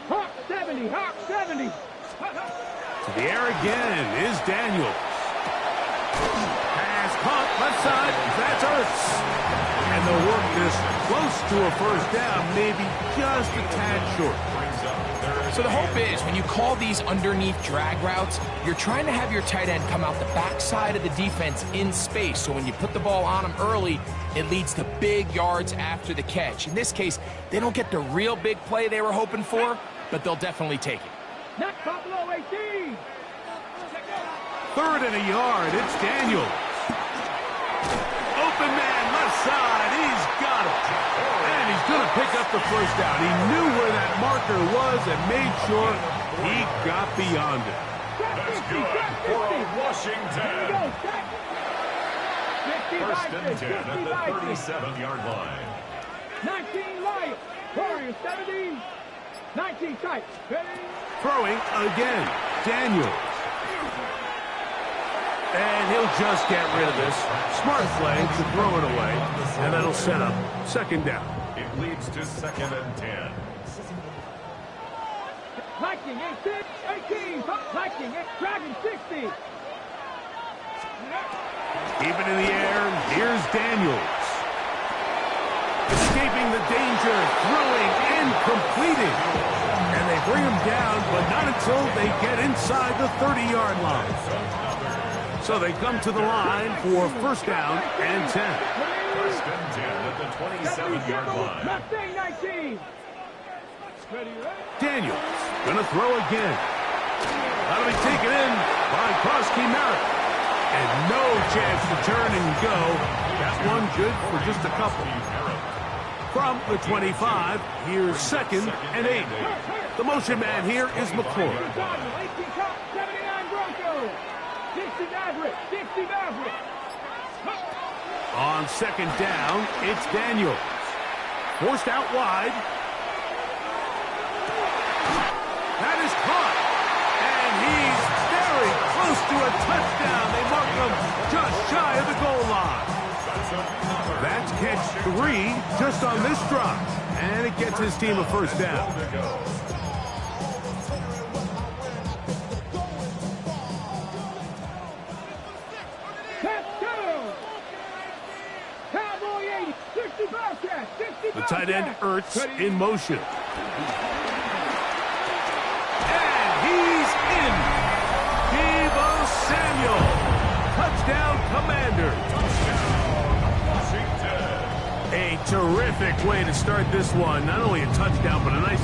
[SPEAKER 6] Hawk 70, Hawk 70.
[SPEAKER 8] To the air again is Daniels. Pass caught left side. That's Ertz. And they'll work this close to a first down, maybe just a tad short.
[SPEAKER 9] So the hope is when you call these underneath drag routes, you're trying to have your tight end come out the backside of the defense in space. So when you put the ball on him early, it leads to big yards after the catch. In this case, they don't get the real big play they were hoping for, but they'll definitely take it.
[SPEAKER 6] Not Buffalo 18.
[SPEAKER 8] Third and a yard. It's Daniels. Open man. left side. He's got it. And he's going to pick up the first down. He knew where that marker was and made sure he got beyond it.
[SPEAKER 3] That's good for Washington. First and 10 at the 37-yard line.
[SPEAKER 6] 19 Lions. Warriors 17. 19 tight.
[SPEAKER 8] Throwing again. Daniels. And he'll just get rid of this. Smart play to throw it away. And that'll set up second down.
[SPEAKER 3] It leads to second and 10.
[SPEAKER 6] Viking 18. Viking Dragon 60.
[SPEAKER 8] Keep it in the air. Here's Daniels. Escaping the danger. Throwing and completing. And they bring him down, but not until they get inside the 30-yard line. So they come to the line for first down and 10.
[SPEAKER 3] First and 10 at the 27-yard line.
[SPEAKER 6] Mustang 19.
[SPEAKER 8] Daniels gonna throw again. That'll be taken in by Krosky Merritt. And no chance to turn and go. That one good for just a couple. From the 25, here's second and 8. The motion man here is McCoy.
[SPEAKER 6] 79 Broncos. 60 Maverick. 60 Maverick.
[SPEAKER 8] On second down, it's Daniels. Forced out wide. That is caught. And he's very close to a touchdown. They mark him just shy of the goal line. That's catch 3 just on this drive. And it gets his team a first down. The tight end, Ertz, in motion. And he's in. Deebo Samuel. Touchdown, Commanders. A terrific way to start this one. Not only a touchdown, but a nice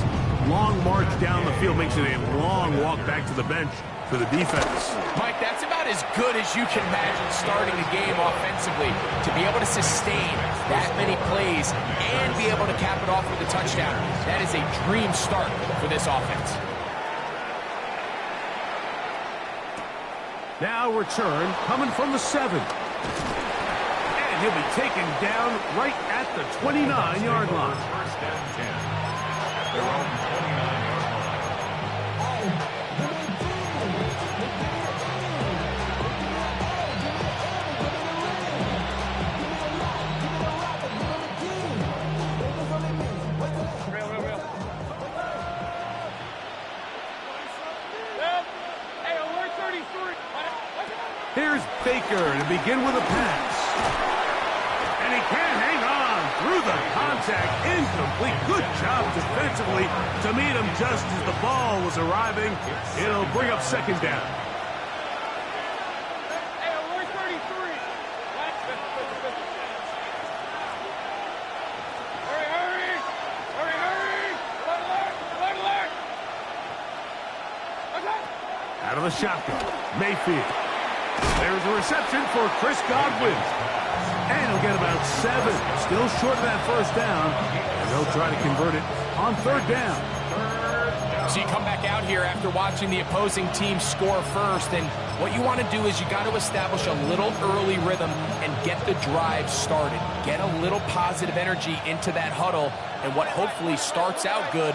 [SPEAKER 8] long march down the field. Makes it a long walk back to the bench for the defense.
[SPEAKER 9] Mike, that's about as good as you can imagine starting a game offensively. To be able to sustain that many plays and be able to cap it off with a touchdown, that is a dream start for this offense.
[SPEAKER 8] Now return coming from the 7. And he'll be taken down right at the 29-yard line.
[SPEAKER 3] First and 10 at their own 29-yard line.
[SPEAKER 8] Here's Baker to begin with a pass. And he can't hang on through the contact. Incomplete. Good job defensively to meet him just as the ball was arriving. It'll bring up second down. Out of the shotgun, Mayfield. There's a reception for Chris Godwin. And he'll get about 7. Still short of that first down. And they'll try to convert it on third down.
[SPEAKER 9] So you come back out here after watching the opposing team score first, and what you want to do is you got to establish a little early rhythm and get the drive started. Get a little positive energy into that huddle, and what hopefully starts out good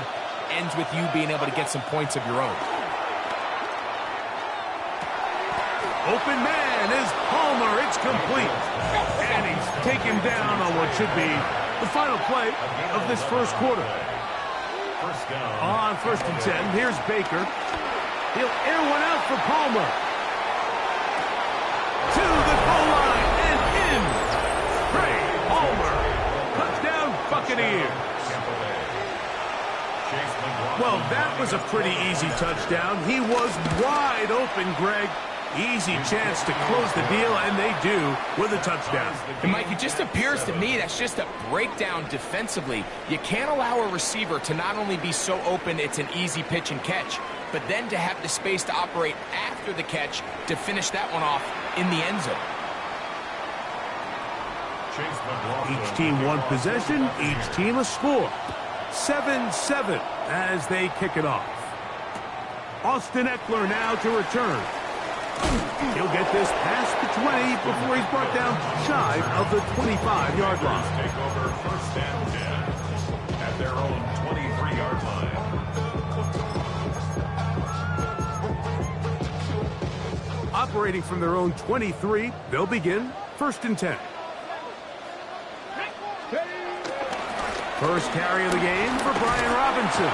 [SPEAKER 9] ends with you being able to get some points of your own.
[SPEAKER 8] Open man is Palmer. It's complete. And he's taken down on what should be the final play of this first quarter. On first and 10, here's Baker. He'll air one out for Palmer. To the goal line and in. Trey Palmer. Touchdown, Buccaneers. Well, that was a pretty easy touchdown. He was wide open, Greg. Easy chance to close the deal, and they do with a touchdown.
[SPEAKER 9] And Mike, it just appears to me that's just a breakdown defensively. You can't allow a receiver to not only be so open it's an easy pitch and catch, but then to have the space to operate after the catch to finish that one off in the end zone.
[SPEAKER 8] Each team one possession, each team a score. 7-7 as they kick it off. Austin Eckler now to return. He'll get this past the 20 before he's brought down shy of the 25-yard line.
[SPEAKER 3] Take over 1st and 10 at their own 23-yard line.
[SPEAKER 8] Operating from their own 23, they'll begin 1st and 10. First carry of the game for Brian Robinson.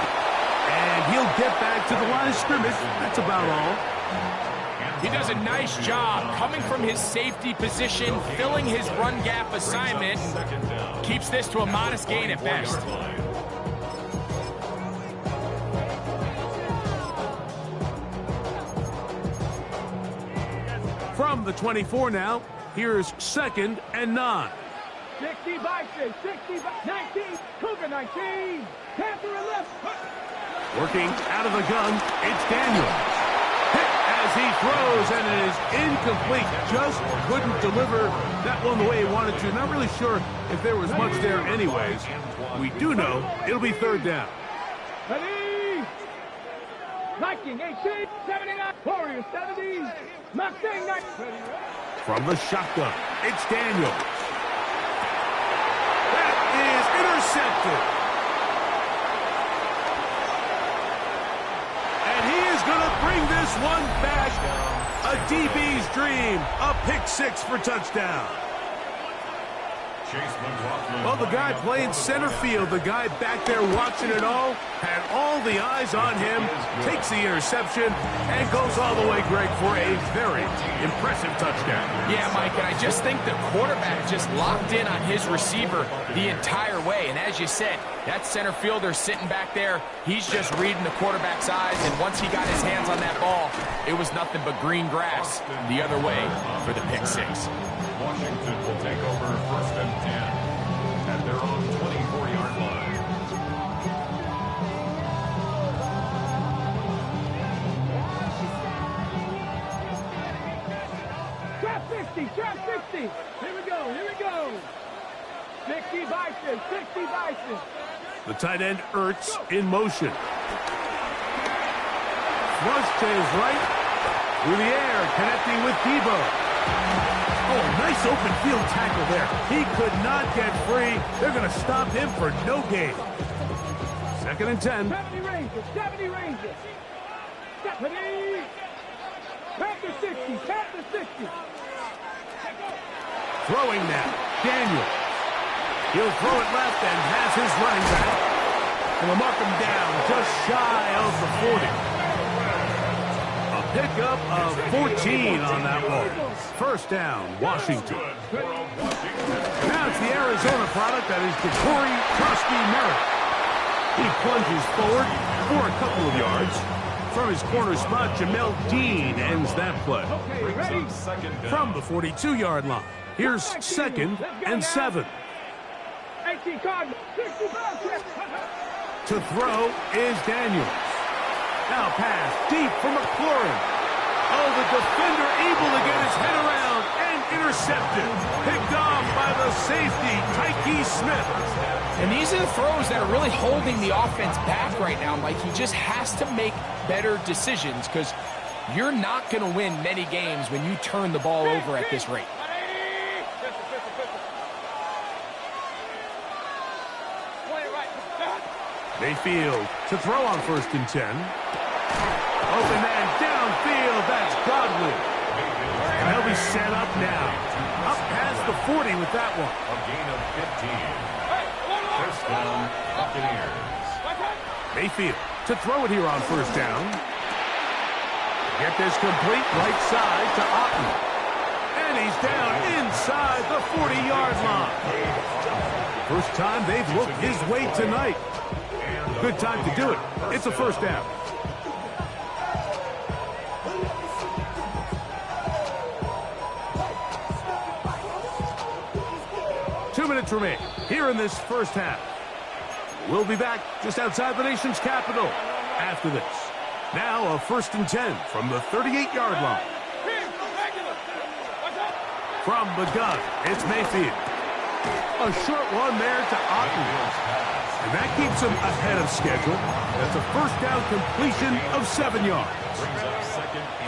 [SPEAKER 8] And he'll get back to the line of scrimmage. That's about all.
[SPEAKER 9] He does a nice job coming from his safety position, filling his run gap assignment, keeps this to a modest gain at best.
[SPEAKER 8] From the 24 now, here's 2nd and 9.
[SPEAKER 6] 60 Bison, 60 19, Cougar 19, Panther and left.
[SPEAKER 8] Working out of the gun, it's Daniel. Hit as he throws, and it is incomplete. Just couldn't deliver that one the way he wanted to. Not really sure if there was much there anyways. We do know it'll be 3rd down.
[SPEAKER 6] Ready? Viking 18, 79, Warriors 70, Mustang 9.
[SPEAKER 8] From the shotgun, it's Daniel. That is intercepted. And he is going to bring this one back. A DB's dream. A pick 6 for touchdown. Well, the guy playing center field, the guy back there watching it all, had all the eyes on him, takes the interception, and goes all the way, Greg, for a very impressive touchdown.
[SPEAKER 9] Yeah, Mike, and I just think the quarterback just locked in on his receiver the entire way. And as you said, that center fielder sitting back there, he's just reading the quarterback's eyes, and once he got his hands on that ball, it was nothing but green grass the other way for the pick 6.
[SPEAKER 3] Washington will take over 1st and 10 at their own 24-yard line.
[SPEAKER 6] Trap 60, trap 60. Here we go, here we go. 60 Bison, 60 Bison.
[SPEAKER 8] The tight end Ertz in motion. Flush to his right. Through the air, connecting with Debo. Oh, nice open field tackle there. He could not get free. They're going to stop him for no gain. 2nd and 10.
[SPEAKER 6] 70 Rangers, 70 Rangers. 70. Panther 60, Panther 60.
[SPEAKER 8] Throwing now, Daniel. He'll throw it left and has his running back. And we'll mark him down just shy of the 40. A pickup of 14 on that one. 1st down, Washington. Now it's the Arizona product that is Detroit Trusty Merritt. He plunges forward for a couple of yards. From his corner spot, Jamel Dean ends that play. From the 42-yard line, here's 2nd and 7. To throw is Daniels. Now pass deep for McLaurin. Oh, the defender able to get his head around and intercepted. Picked off by the safety, Tyke Smith.
[SPEAKER 9] And these are the throws that are really holding the offense back right now, Mike. He just has to make better decisions because you're not going to win many games when you turn the ball over at this rate.
[SPEAKER 8] Mayfield to throw on 1st and 10. Open man downfield, that's Godwin. And they'll be set up now. Up past the 40 with that one.
[SPEAKER 3] A gain of 15. 1st down, Buccaneers.
[SPEAKER 8] Mayfield to throw it here on 1st down. Get this complete right side to Otten. And he's down inside the 40-yard line. First time they've looked his way tonight. Good time to do it. It's a 1st down. Two minutes remain here in this 1st half. We'll be back just outside the nation's capital after this. Now a 1st and 10 from the 38-yard line. From the gun, it's Mayfield. A short one there to Otten. And that keeps him ahead of schedule. That's a first down completion of 7 yards.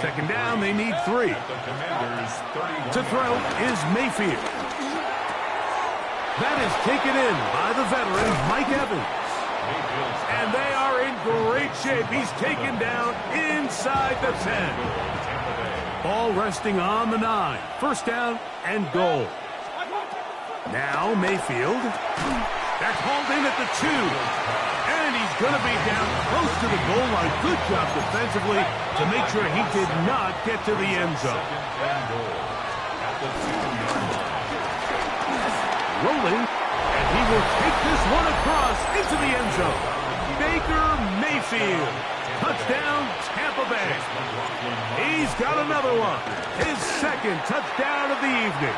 [SPEAKER 8] Second down, they need 3. To throw is Mayfield. That is taken in by the veteran, Mike Evans. And they are in great shape. He's taken down inside the 10. Ball resting on the 9. First down and goal. Now Mayfield. That's hauled in at the 2. And he's going to be down close to the goal line. Good job defensively to make sure he did not get to the end zone. Rolling. And he will take this one across into the end zone. Baker Mayfield. Touchdown, Tampa Bay. He's got another one. His second touchdown of the evening.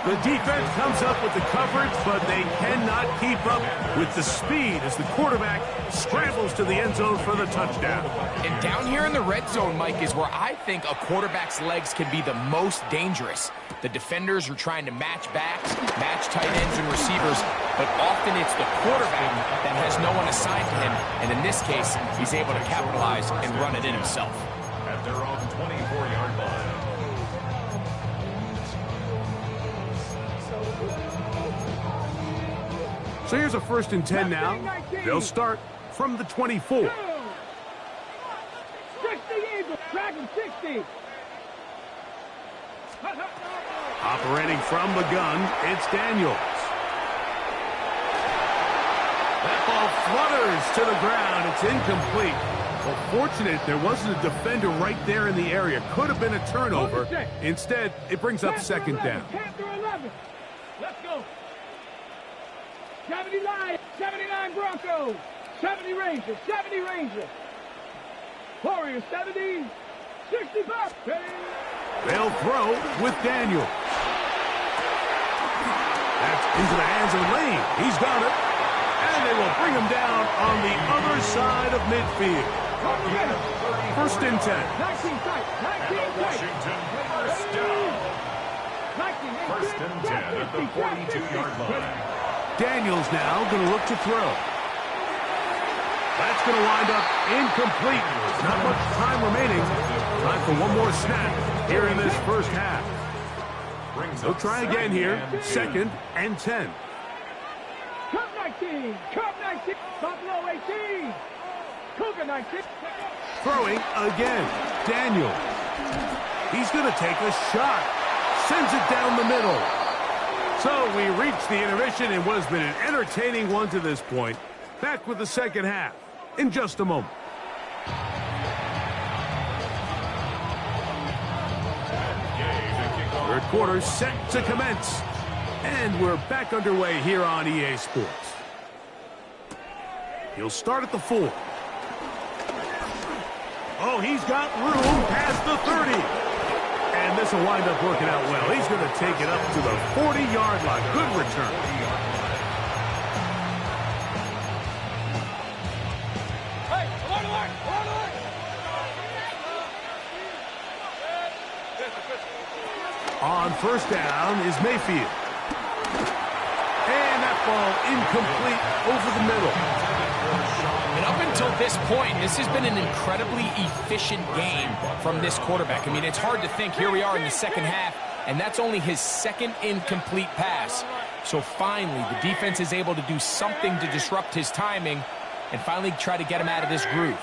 [SPEAKER 8] The defense comes up with the coverage, but they cannot keep up with the speed as the quarterback scrambles to the end zone for the touchdown.
[SPEAKER 9] And down here in the red zone, Mike, is where I think a quarterback's legs can be the most dangerous. The defenders are trying to match backs, match tight ends and receivers, but often it's the quarterback that has no one assigned to him, and in this case, he's able to capitalize and run it in himself.
[SPEAKER 3] At their own 24-yard line.
[SPEAKER 8] So here's a 1st and 10 now. They'll start from the 24.
[SPEAKER 6] 60 Eagles, tracking 60.
[SPEAKER 8] Operating from the gun, it's Daniels. That ball flutters to the ground. It's incomplete. Well, fortunate there wasn't a defender right there in the area. Could have been a turnover. Instead, it brings up second down.
[SPEAKER 6] Panther 11. Let's go. 79 Broncos. 70 Rangers. 70 Rangers. Warriors 70. 65.
[SPEAKER 8] They'll throw with Daniels. That's into the hands of Lane. He's got it. And they will bring him down on the other side of midfield. 1st and 10.
[SPEAKER 6] 19 tight. 19 tight.
[SPEAKER 3] First down. 1st and 10 at the 42-yard line.
[SPEAKER 8] Daniels now going to look to throw. That's going to wind up incomplete. Not much time remaining. Time for one more snap here in this first half. They'll try again here. 2nd and 10.
[SPEAKER 6] Cup 19. Cup 19. Buffalo 18. Cougar 19.
[SPEAKER 8] Throwing again. Daniels. He's going to take a shot. Sends it down the middle. So we reach the intermission in what has been an entertaining one to this point. Back with the second half in just a moment. Third quarter set to commence. And we're back underway here on EA Sports. He'll start at the 4. Oh, he's got room past the 30. And this will wind up working out well. He's going to take it up to the 40-yard line. Good return. On first down is Mayfield. And that ball incomplete over the middle.
[SPEAKER 9] And up until this point, this has been an incredibly efficient game from this quarterback. I mean, it's hard to think. Here we are in the second half, and that's only his 2nd incomplete pass. So finally, the defense is able to do something to disrupt his timing and finally try to get him out of this groove.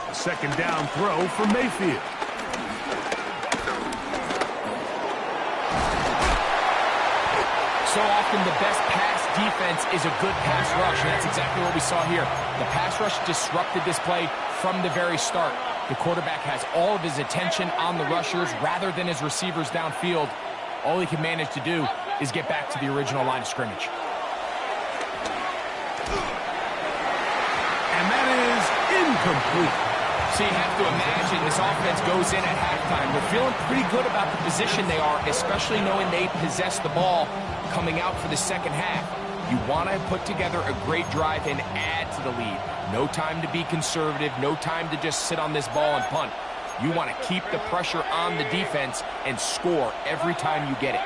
[SPEAKER 8] A 2nd down throw for Mayfield.
[SPEAKER 9] So often the best pass defense is a good pass rush, and that's exactly what we saw here. The pass rush disrupted this play from the very start. The quarterback has all of his attention on the rushers rather than his receivers downfield. All he can manage to do is get back to the original line of scrimmage.
[SPEAKER 8] And that is incomplete.
[SPEAKER 9] So you have to imagine this offense goes in at halftime. They're feeling pretty good about the position they are, especially knowing they possess the ball coming out for the second half. You want to put together a great drive and add to the lead. No time to be conservative, no time to just sit on this ball and punt. You want to keep the pressure on the defense and score every time you get it.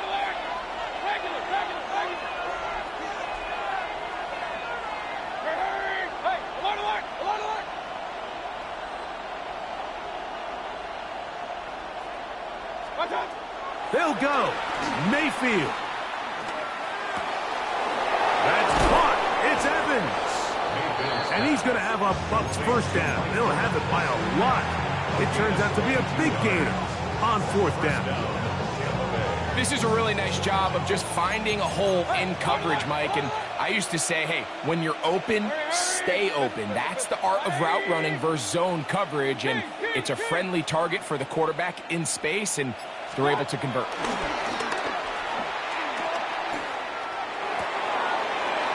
[SPEAKER 8] They'll go. Mayfield. That's caught. It's Evans. And he's going to have a Bucs first down. They'll have it by a lot. It turns out to be a big gainer on fourth down.
[SPEAKER 9] This is a really nice job of just finding a hole in coverage, Mike. And I used to say, hey, when you're open, stay open. That's the art of route running versus zone coverage. And it's a friendly target for the quarterback in space, and they're able to convert.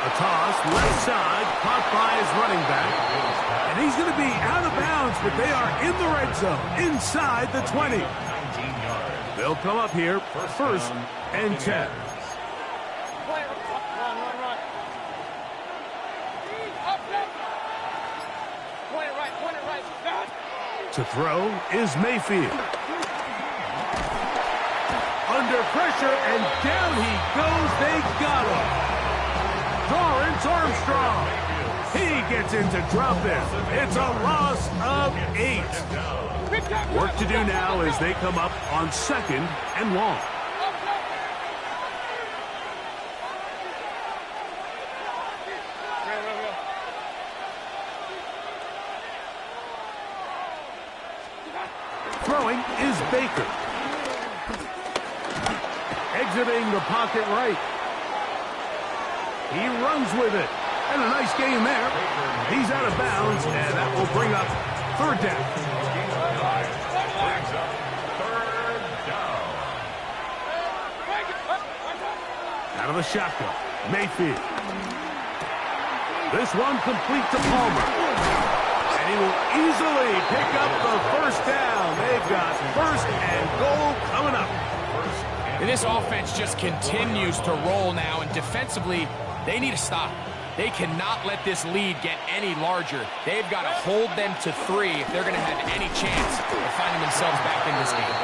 [SPEAKER 8] A toss, left side, caught by his running back. And he's going to be out of bounds, but they are in the red zone, inside the 20. They'll come up here, first and 10. To throw is Mayfield. Under pressure, and down he goes. They got him. Lawrence Armstrong. He gets into drop it. It's a loss of 8. Work to do now as they come up on second and long. Throwing is Baker. Exiting the pocket right. He runs with it. And a nice game there. He's out of bounds, and that will bring up third down. Out of the shotgun, Mayfield. This one complete to Palmer. And he will easily pick up the first down. They've got first and goal coming up.
[SPEAKER 9] And this offense just continues to roll now, and defensively, they need to stop. They cannot let this lead get any larger. They've got to hold them to 3 if they're going to have any chance of finding themselves back in this game.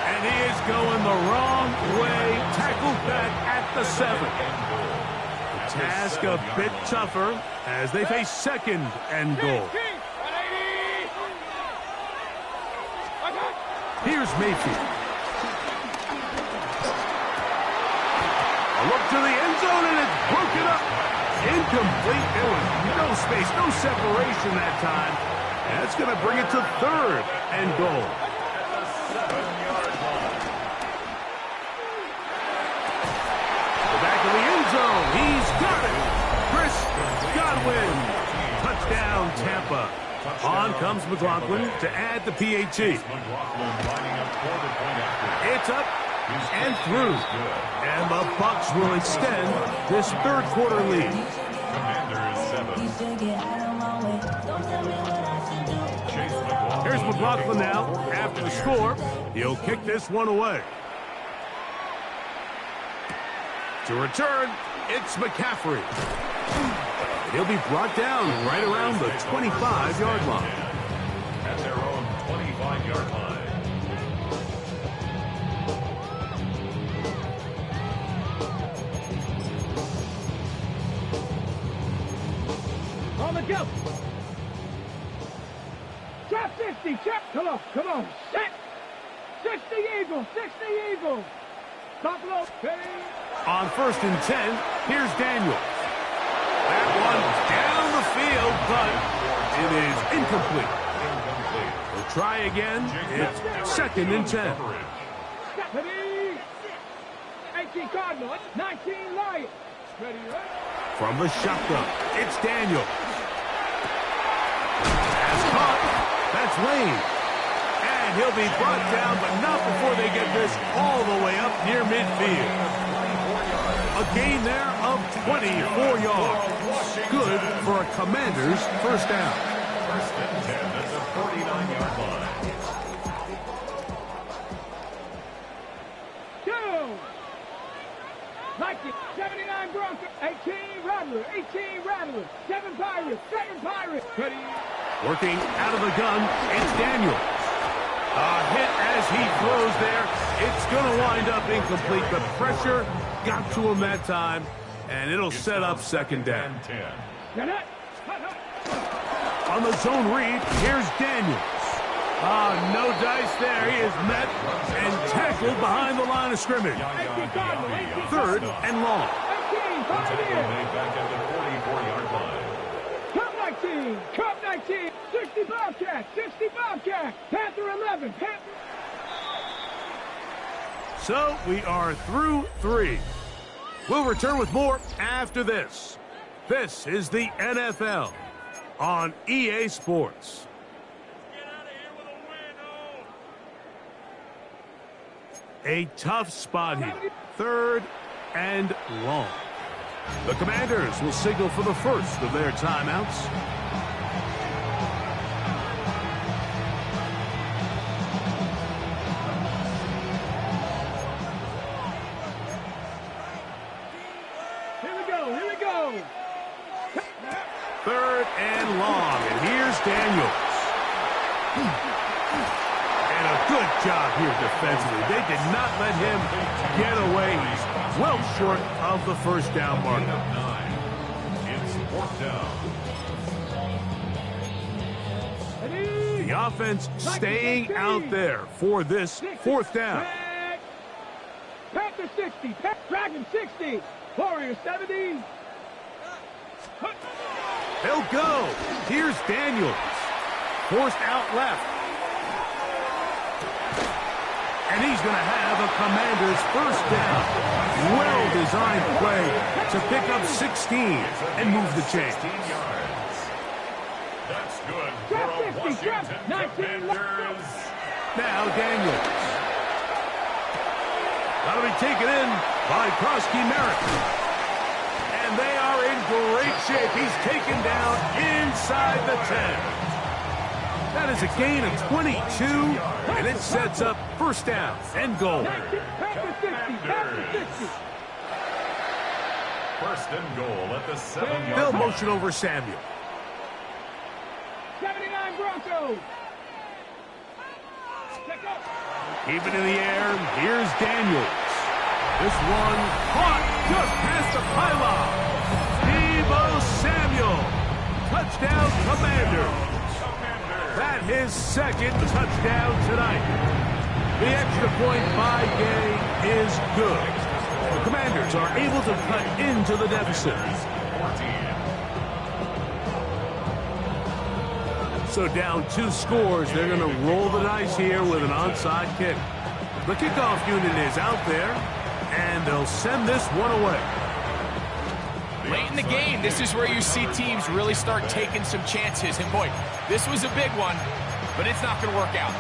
[SPEAKER 8] And he is going the wrong way. Tackled back at the 7. The task a bit tougher as they face second and goal. Here's Mayfield. A look to the end zone, and it's broken up. Incomplete. There was no space, no separation that time. And that's going to bring it to third and goal. The back of the end zone. He's got it. Chris Godwin. Touchdown, Tampa. On comes McLaughlin to add the PAT. It's up and through. And the Bucs will extend this third quarter lead. Here's McLaughlin now. After the score, he'll kick this one away. To return, it's McCaffrey. He'll be brought down right around the 25-yard line.
[SPEAKER 3] At their own 25-yard line.
[SPEAKER 6] On the go. Trap 50, trap. Come on. Set. 60 Eagles, 60 Eagles. Top low.
[SPEAKER 8] On first and 10, here's Daniel. That one down the field, but it is incomplete. We'll try again. It's second and 10.
[SPEAKER 6] 18 Cardinals, 19 Lions. Ready, right?
[SPEAKER 8] From the shotgun, it's Daniel. Has caught. That's Lane. And he'll be brought down, but not before they get this all the way up near midfield. A gain there of 24 yards. Good for a Commander's first down.
[SPEAKER 3] First and 10 at the 49-yard line.
[SPEAKER 6] 2. Like it. 79 Broncos. 18 Rattler. 18 Rattler. 7 Pirates. 7 Pirates. Ready.
[SPEAKER 8] Working out of the gun, it's Daniel. A hit as he throws there. It's going to wind up incomplete. The pressure got to him that time, and it'll set up second down. On the zone read, here's Daniels. No dice there. He is met and tackled behind the line of scrimmage. Third and long.
[SPEAKER 3] Back at the 44-yard line.
[SPEAKER 6] Cup 19, Cup 19, 65 catch, 65 catch, Panther 11, Panther.
[SPEAKER 8] So we are through 3. We'll return with more after this. This is the NFL on EA Sports. A tough spot here. Third and long. The Commanders will signal for the first of their timeouts.
[SPEAKER 6] Here we go, here we go.
[SPEAKER 8] Third and long, and here's Daniels. And a good job here defensively. They did not let him get away. He's well short of the first down mark.
[SPEAKER 3] It's fourth down.
[SPEAKER 8] The offense staying out there for this fourth down.
[SPEAKER 6] Panther 60, Dragon 60, Warrior 70.
[SPEAKER 8] They'll go. Here's Daniels. Forced out left. And he's going to have a Commander's first down. Well-designed play to pick up 16 and move the chain.
[SPEAKER 3] That's good for a Washington Commanders.
[SPEAKER 8] Now Daniels. That'll be taken in by Krosky Merritt. And they are in great shape. He's taken down inside the 10. That is a gain of 22, and it sets up first down and goal.
[SPEAKER 3] First and goal at the 7-yard
[SPEAKER 8] They'll
[SPEAKER 3] line.
[SPEAKER 8] motion over Samuel.
[SPEAKER 6] 79 Broncos.
[SPEAKER 8] Keep it in the air. Here's Daniels. This one caught just past the pylon. Deebo Samuel. Touchdown, Commanders. That his second touchdown tonight. The extra point by Gay is good. The Commanders are able to cut into the deficit. So down 2 scores, they're going to roll the dice here with an onside kick. The kickoff unit is out there, and they'll send this one away.
[SPEAKER 9] Late in the game, this is where you see teams really start taking some chances. And boy, this was a big one, but it's not going to work out.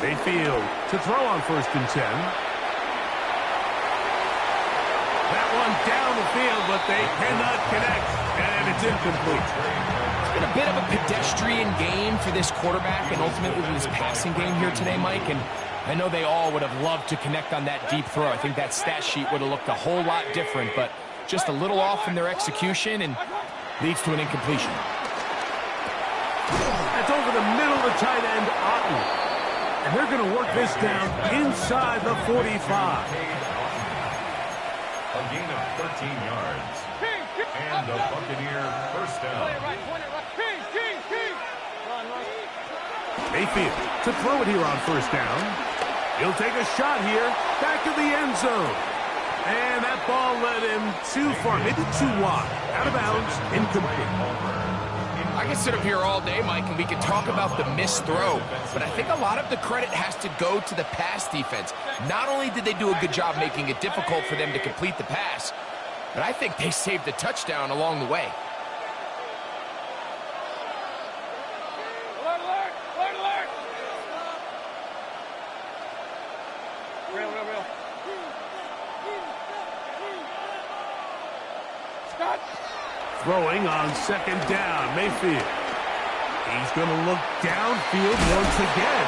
[SPEAKER 8] Mayfield to throw on first and 10. That one down the field, but they cannot connect, and it's incomplete.
[SPEAKER 9] It's been a bit of a pedestrian game for this quarterback and ultimately this passing game here today, Mike. And I know they all would have loved to connect on that deep throw. I think that stat sheet would have looked a whole lot different, but just a little off in their execution and leads to an incompletion.
[SPEAKER 8] That's over the middle of the tight end, Otten. And they're going to work this down inside the 45.
[SPEAKER 3] A gain of 13 yards. And a Buccaneer first down.
[SPEAKER 8] Mayfield to throw it here on first down. He'll take a shot here, back to the end zone. And that ball led him too far, maybe too wide. Out of bounds, incomplete.
[SPEAKER 9] I can sit up here all day, Mike, and we can talk about the missed throw, but I think a lot of the credit has to go to the pass defense. Not only did they do a good job making it difficult for them to complete the pass, but I think they saved the touchdown along the way.
[SPEAKER 6] Alert, alert, alert, alert. Real. Scott.
[SPEAKER 8] Throwing on second down, Mayfield. He's going to look downfield once again.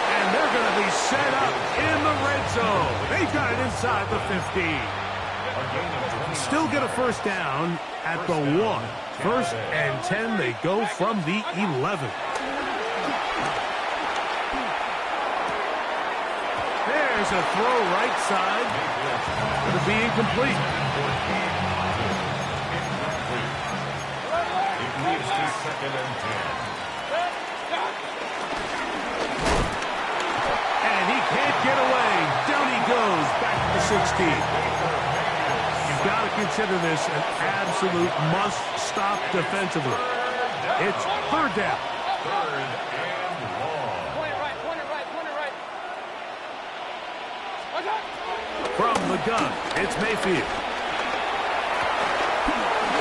[SPEAKER 8] And they're going to be set up in the red zone. They've got it inside the 15. Still get a first down at the 1. First and 10, they go from the 11. There's a throw right side. Going to be incomplete.
[SPEAKER 3] It moves to second and 10.
[SPEAKER 8] And he can't get away. Down he goes, back to the 16. You've got to consider this an absolute must-stop defensively. It's third down.
[SPEAKER 3] Third and long.
[SPEAKER 8] From the gun, it's Mayfield.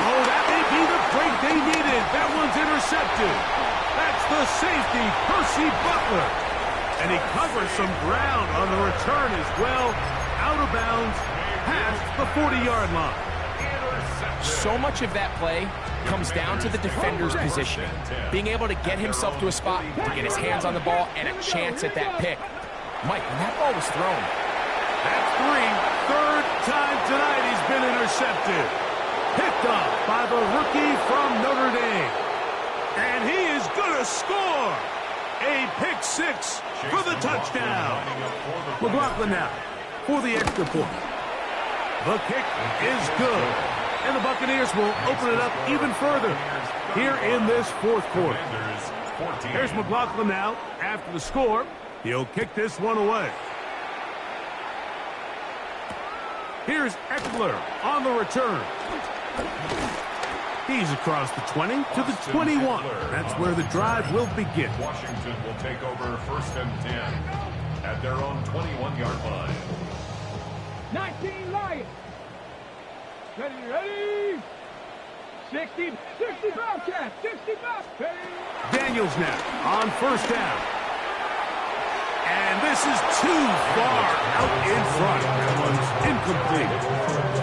[SPEAKER 8] Oh, that may be the break they needed. That one's intercepted. That's the safety, Percy Butler. And he covers some ground on the return as well. Out of bounds, past the 40-yard line.
[SPEAKER 9] So much of that play comes down to the defender's positioning. Being able to get himself to a spot, to get his hands on the ball, and a chance at that pick. Mike, when that ball was thrown.
[SPEAKER 8] That's 3. Third time tonight he's been intercepted. Picked up by the rookie from Notre Dame. And he is going to score. A pick 6 for the touchdown. McLaughlin now for the extra point. The kick is good. And the Buccaneers will open it up even further here in this fourth quarter. Here's McLaughlin now after the score. He'll kick this one away. Here's Eckler on the return. He's across the 20 to the 21. That's where the drive will begin.
[SPEAKER 3] Washington will take over first and 10 at their own 21-yard line.
[SPEAKER 6] 19 Lions. Ready. 60 Bobcats. 60 Bobcats.
[SPEAKER 8] Daniels now on first down. And this is too far out in front. That one's incomplete.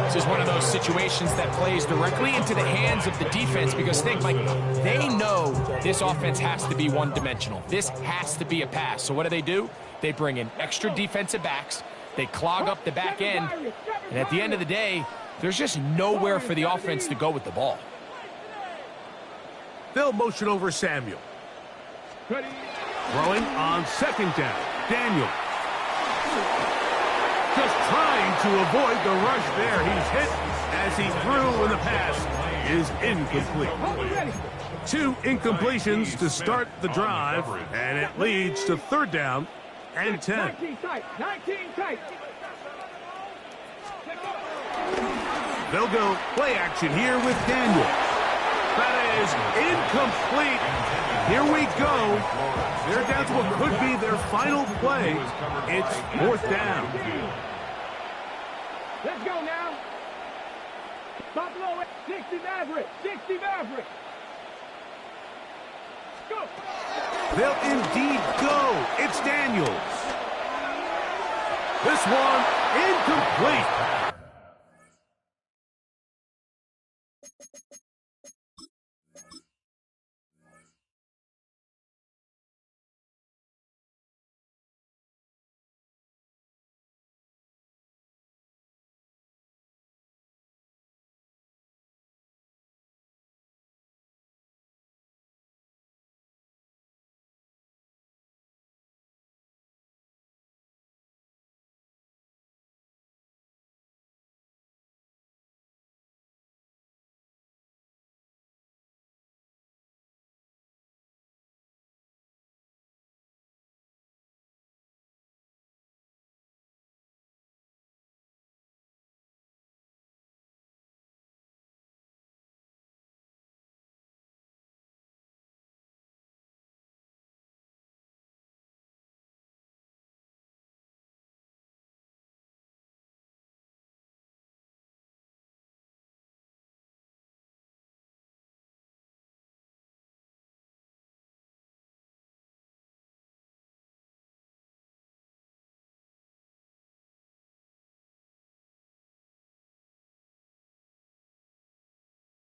[SPEAKER 9] This is one of those situations that plays directly into the hands of the defense because think, like, they know this offense has to be one-dimensional. This has to be a pass. So what do? They bring in extra defensive backs. They clog up the back end. And at the end of the day, there's just nowhere for the offense to go with the ball.
[SPEAKER 8] They'll motion over Samuel.
[SPEAKER 6] Ready.
[SPEAKER 8] Throwing on second down. Daniel. Just trying to avoid the rush there. He's hit as he threw when the pass is incomplete. 2 incompletions to start the drive, and it leads to third down and 10.
[SPEAKER 6] 19 tight.
[SPEAKER 8] They'll go play action here with Daniel. That is incomplete. Here we go. They're down to what could be their final play. It's fourth down.
[SPEAKER 6] Let's go now. Buffalo, 60 Maverick. Go.
[SPEAKER 8] They'll indeed go. It's Daniels. This one incomplete.